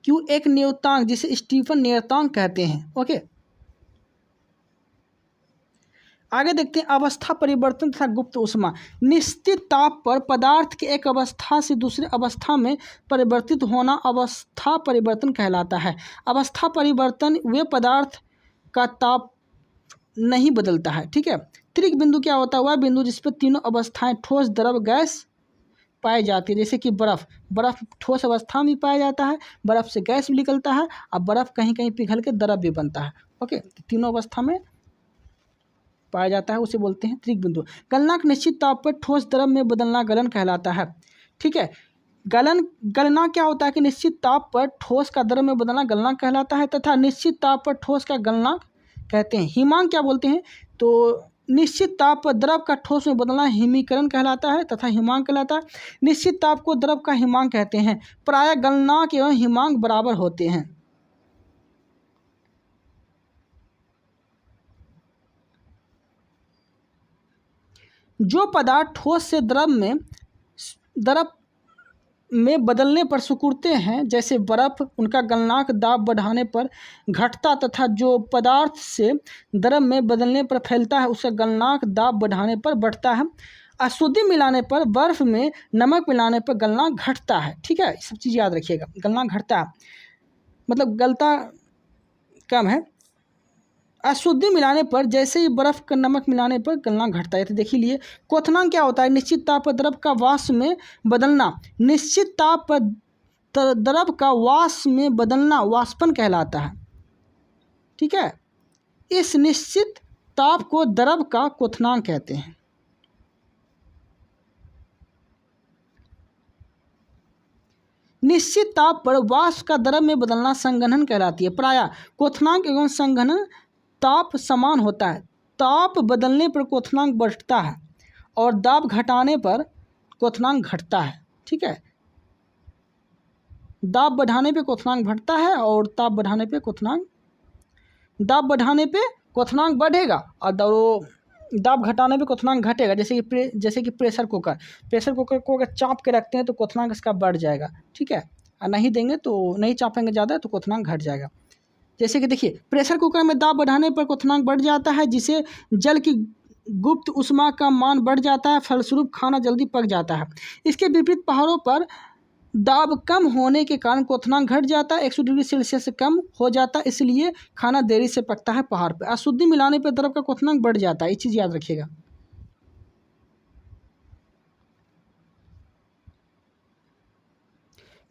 Q एक नियतांक जिसे स्टीफन नियतांक कहते हैं। ओके, आगे देखते हैं अवस्था परिवर्तन तथा गुप्त ऊष्मा। निश्चित ताप पर पदार्थ के एक अवस्था से दूसरी अवस्था में परिवर्तित होना अवस्था परिवर्तन कहलाता है। अवस्था परिवर्तन वे पदार्थ का ताप नहीं बदलता है। ठीक है, त्रिक बिंदु क्या होता है? वह बिंदु जिस पर तीनों अवस्थाएं ठोस, द्रव, गैस पाई जाती है। जैसे कि बर्फ़ ठोस अवस्था में पाया जाता है, बर्फ़ से गैस भी निकलता है और बर्फ़ कहीं कहीं पिघल के द्रव भी बनता है। ओके, तीनों अवस्था में पाया जाता है, उसे बोलते हैं त्रिक बिंदु। गलनांक निश्चित ताप पर ठोस द्रव में बदलना गलन कहलाता है। ठीक है, गलना क्या होता है कि निश्चित ताप पर ठोस का द्रव में बदलना गलनांक कहलाता है तथा निश्चित ताप पर ठोस का गलनांक कहते हैं। हिमांक क्या बोलते हैं? तो निश्चित ताप पर द्रव का ठोस में बदलना हिमीकरण कहलाता है तथा हिमांक कहलाता है। निश्चित ताप को द्रव का हिमांक कहते हैं। प्रायः गलनांक एवं हिमांक बराबर होते हैं। जो पदार्थ ठोस से द्रव में बदलने पर सिकुड़ते हैं, जैसे बर्फ, उनका गलनांक दाब बढ़ाने पर घटता तथा जो पदार्थ से द्रव में बदलने पर फैलता है उसका गलनांक दाब बढ़ाने पर बढ़ता है। अशुद्धि मिलाने पर, बर्फ में नमक मिलाने पर गलनांक घटता है। ठीक है, सब चीज़ याद रखिएगा। गलनांक घटता है मतलब गलता कम है। अशुद्धि मिलाने पर, जैसे ही बर्फ़ का नमक मिलाने पर गलनांक घटता है। तो देखिए लिए क्वथनांक क्या होता है? निश्चित ताप पर द्रव का वाष्प में बदलना। निश्चित ताप पर द्रव का वाष्प में बदलना वाष्पन कहलाता है। ठीक है, इस निश्चित ताप को द्रव का क्वथनांक कहते हैं। निश्चित ताप पर वाष्प का द्रव में बदलना संघनन कहलाती है। प्रायः क्वथनांक एवं संघनन ताप समान होता है। ताप बदलने पर क्वथनांक बढ़ता है और दाब घटाने पर क्वथनांक घटता है। ठीक है, दाब बढ़ाने पे क्वथनांक घटता है और दाब बढ़ाने पे क्वथनांक बढ़ेगा और दाब घटाने पे क्वथनांक घटेगा। जैसे कि प्रेशर कुकर को अगर चाँप के रखते हैं तो क्वथनांक इसका बढ़ जाएगा। ठीक है, और नहीं देंगे तो नहीं चाँपेंगे ज़्यादा तो क्वथनांक घट जाएगा। जैसे कि देखिए, प्रेशर कुकर में दाब बढ़ाने पर क्वथनांक बढ़ जाता है, जिससे जल की गुप्त ऊष्मा का मान बढ़ जाता है, फलस्वरूप खाना जल्दी पक जाता है। इसके विपरीत पहाड़ों पर दाब कम होने के कारण क्वथनांक घट जाता है, 100 डिग्री सेल्सियस से कम हो जाता है, इसलिए खाना देरी से पकता है पहाड़ पर। अशुद्धि मिलाने पर द्रव का क्वथनांक बढ़ जाता है, ये चीज़ याद रखिएगा।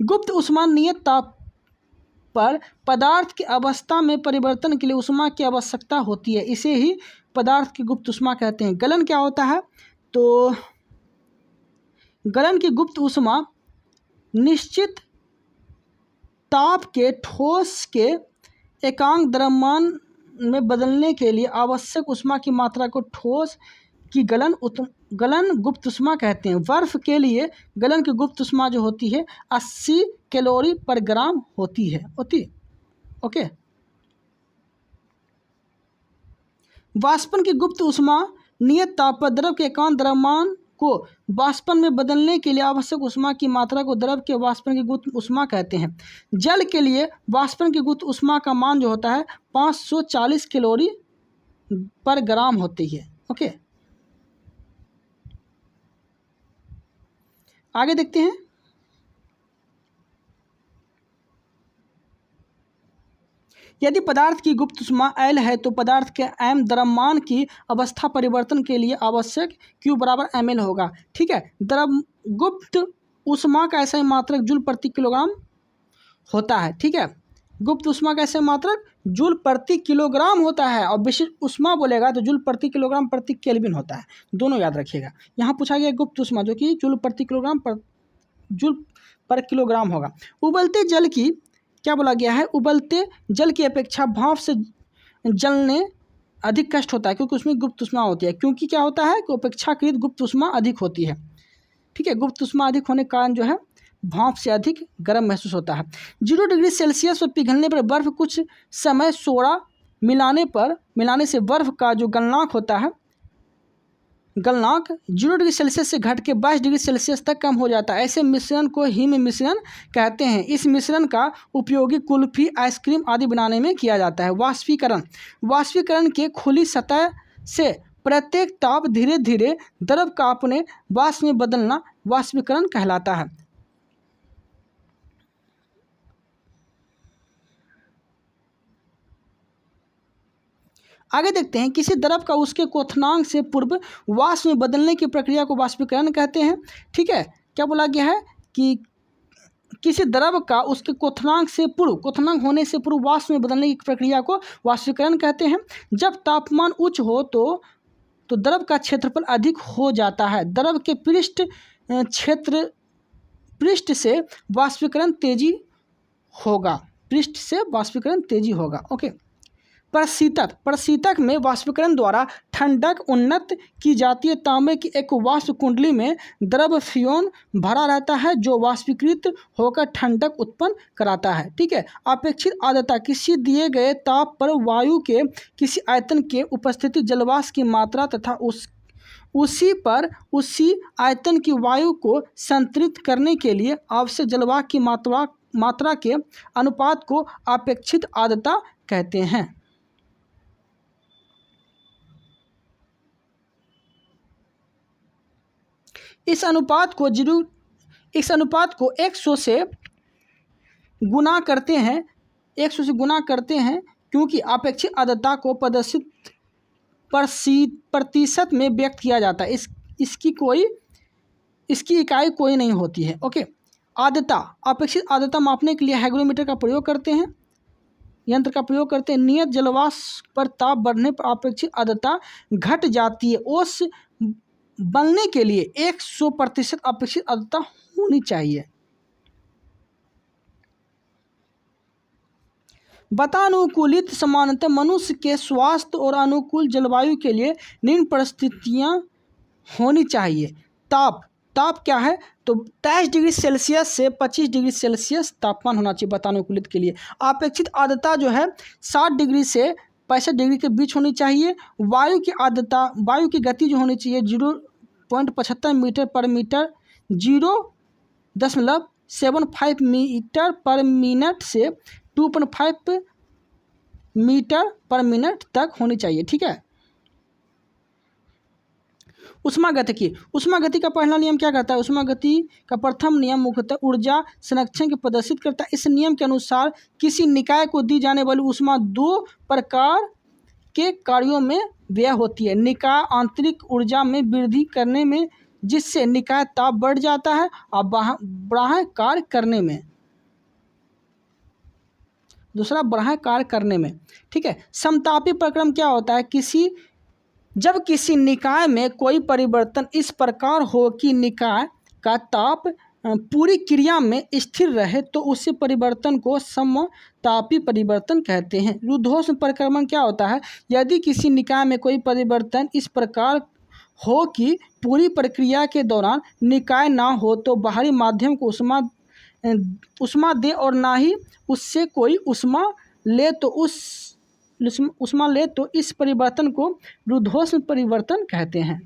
गुप्त ऊष्मा नियत ताप पर पदार्थ की अवस्था में परिवर्तन के लिए ऊष्मा की आवश्यकता होती है, इसे ही पदार्थ की गुप्त ऊष्मा कहते हैं। गलन क्या होता है? तो गलन की गुप्त ऊष्मा निश्चित ताप के ठोस के एकांक द्रव्यमान में बदलने के लिए आवश्यक ऊष्मा की मात्रा को ठोस की गलन गुप्त ऊष्मा कहते हैं। बर्फ के लिए गलन की गुप्त ऊष्मा जो होती है 80 कैलोरी पर ग्राम होती है। ओके। वाष्पन की गुप्त ऊष्मा नियत ताप पर द्रव के एकांक द्रव्यमान को वाष्पन में बदलने के लिए आवश्यक ऊष्मा की मात्रा को द्रव के वाष्पन की गुप्त ऊष्मा कहते हैं। जल के लिए वाष्पन की गुप्त ऊष्मा का मान जो होता है 540 कैलोरी पर ग्राम होती है। ओके, आगे देखते हैं। यदि पदार्थ की गुप्त ऊष्मा L है तो पदार्थ के m द्रव्यमान की अवस्था परिवर्तन के लिए आवश्यक Q बराबर ml होगा। ठीक है, गुप्त ऊष्मा का ऐसा ही मात्रक जूल प्रति किलोग्राम होता है। ठीक है, गुप्त ऊष्मा का ऐसा मात्रक जूल प्रति किलोग्राम होता है, और विशिष्ट ऊष्मा बोलेगा तो जूल प्रति किलोग्राम प्रति केल्विन होता है। दोनों याद रखिएगा। यहाँ पूछा गया गुप्त ऊष्मा जो कि जूल प्रति किलोग्राम जूल पर किलोग्राम होगा। उबलते जल की क्या बोला गया है? उबलते जल की अपेक्षा भाप से जलने अधिक कष्ट होता है, क्योंकि उसमें गुप्त ऊष्मा होती है। क्योंकि क्या होता है कि अपेक्षाकृत गुप्त ऊष्मा अधिक होती है। ठीक है, गुप्त ऊष्मा अधिक होने के कारण जो है भाप से अधिक गर्म महसूस होता है। 0 डिग्री सेल्सियस पर पिघलने पर बर्फ कुछ समय सोडा मिलाने से बर्फ का जो गलनांक होता है, गलनांक 0 डिग्री सेल्सियस से घट के 22 डिग्री सेल्सियस तक कम हो जाता है। ऐसे मिश्रण को हिम मिश्रण कहते हैं। इस मिश्रण का उपयोग कुल्फी, आइसक्रीम आदि बनाने में किया जाता है। वाष्पीकरण के खुली सतह से प्रत्येक ताप धीरे धीरे द्रव का अपने वाष्प में बदलना वाष्पीकरण कहलाता है। आगे देखते हैं, किसी द्रव का उसके क्वथनांक से पूर्व वाष्प में बदलने की प्रक्रिया को वाष्पीकरण कहते हैं। ठीक है, क्या बोला गया है कि किसी द्रव का उसके क्वथनांक होने से पूर्व वाष्प में बदलने की प्रक्रिया को वाष्पीकरण कहते हैं। जब तापमान उच्च हो तो द्रव का क्षेत्रफल अधिक हो जाता है। द्रव के पृष्ठ से वाष्पीकरण तेजी होगा। ओके। प्रशीतक में वाष्पीकरण द्वारा ठंडक उन्नत की जाती है। तांबे की एक वाष्प कुंडली में द्रव फ्यून भरा रहता है जो वाष्पीकृत होकर ठंडक उत्पन्न कराता है। ठीक है, अपेक्षित आर्द्रता किसी दिए गए ताप पर वायु के किसी आयतन के उपस्थिति जलवाष्प की मात्रा तथा उसी आयतन की वायु को संतृप्त करने के लिए आवश्यक जलवाष्प की मात्रा के अनुपात को अपेक्षित आर्द्रता कहते हैं। इस अनुपात को 100 से गुना करते हैं क्योंकि अपेक्षित आर्द्रता को प्रतिशत में व्यक्त किया जाता है। इसकी इकाई कोई नहीं होती है। ओके, अपेक्षित आर्द्रता मापने के लिए हाइग्रोमीटर का प्रयोग करते हैं, यंत्र का प्रयोग करते हैं। नियत जलवाष्प पर ताप बढ़ने पर अपेक्षित आर्द्रता घट जाती है। ओस बनने के लिए 100% अपेक्षित आर्द्रता होनी चाहिए। वातानुकूलित सामान्यतः मनुष्य के स्वास्थ्य और अनुकूल जलवायु के लिए निम्न परिस्थितियां होनी चाहिए। ताप क्या है? तो 23 डिग्री सेल्सियस से 25 डिग्री सेल्सियस तापमान होना चाहिए वातानुकूलित के लिए। अपेक्षित आर्द्रता जो है 60 डिग्री से 65 डिग्री के बीच होनी चाहिए। वायु की गति जो होनी चाहिए 0.75 मीटर पर मीटर 0.75 मीटर पर मिनट से 2.5 मीटर/मिनट तक होनी चाहिए। ठीक है। ऊष्मागतिकी, ऊष्मागति का पहला नियम क्या कहता है? ऊष्मागति का प्रथम नियम मुख्यतः ऊर्जा संरक्षण को प्रदर्शित करता है। इस नियम के अनुसार किसी निकाय को दी जाने वाली ऊष्मा दो प्रकार के कार्यों में व्यय होती है। निकाय आंतरिक ऊर्जा में वृद्धि करने में, जिससे निकाय ताप बढ़ जाता है, और बाह्य कार्य करने में। दूसरा बाह्य कार्य करने में। ठीक है। समतापी प्रक्रम क्या होता है? जब किसी निकाय में कोई परिवर्तन इस प्रकार हो कि निकाय का ताप पूरी क्रिया में स्थिर रहे, तो उसी परिवर्तन को समतापी परिवर्तन कहते हैं। रुद्धोष्म परिक्रमण क्या होता है? यदि किसी निकाय में कोई परिवर्तन इस प्रकार हो कि पूरी प्रक्रिया के दौरान निकाय ना हो, तो बाहरी माध्यम को उष्मा दे और ना ही उससे कोई उष्मा ले, तो इस परिवर्तन को रुद्धोष्म परिवर्तन कहते हैं।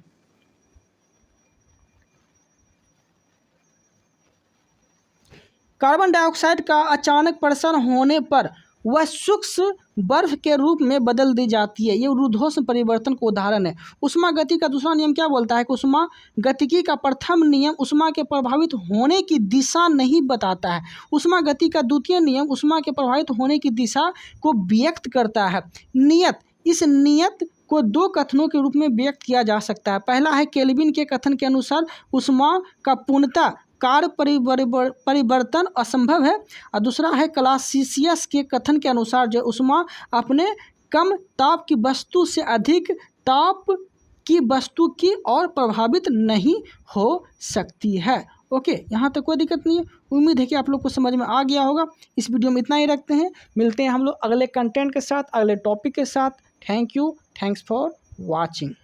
कार्बन डाइऑक्साइड का अचानक प्रसरण होने पर वह सूक्ष्म बर्फ के रूप में बदल दी जाती है। ये रुद्धोष्म परिवर्तन का उदाहरण है। ऊष्मागतिकी का दूसरा नियम क्या बोलता है कि ऊष्मागतिकी का प्रथम नियम ऊष्मा के प्रभावित होने की दिशा नहीं बताता है। ऊष्मागतिकी का द्वितीय नियम ऊष्मा के प्रभावित होने की दिशा को व्यक्त करता है। नियत, इस नियत को दो कथनों के रूप में व्यक्त किया जा सकता है। पहला है केल्विन के कथन के अनुसार ऊष्मा का पूर्णतः कार्य परिवर्तन असंभव है, और दूसरा है क्लासियस के कथन के अनुसार जो ऊष्मा अपने कम ताप की वस्तु से अधिक ताप की वस्तु की ओर प्रभावित नहीं हो सकती है। ओके, यहाँ तक कोई दिक्कत नहीं है। उम्मीद है कि आप लोग को समझ में आ गया होगा। इस वीडियो में इतना ही रखते हैं। मिलते हैं हम लोग अगले कंटेंट के साथ, अगले टॉपिक के साथ। Thank you, thanks for watching.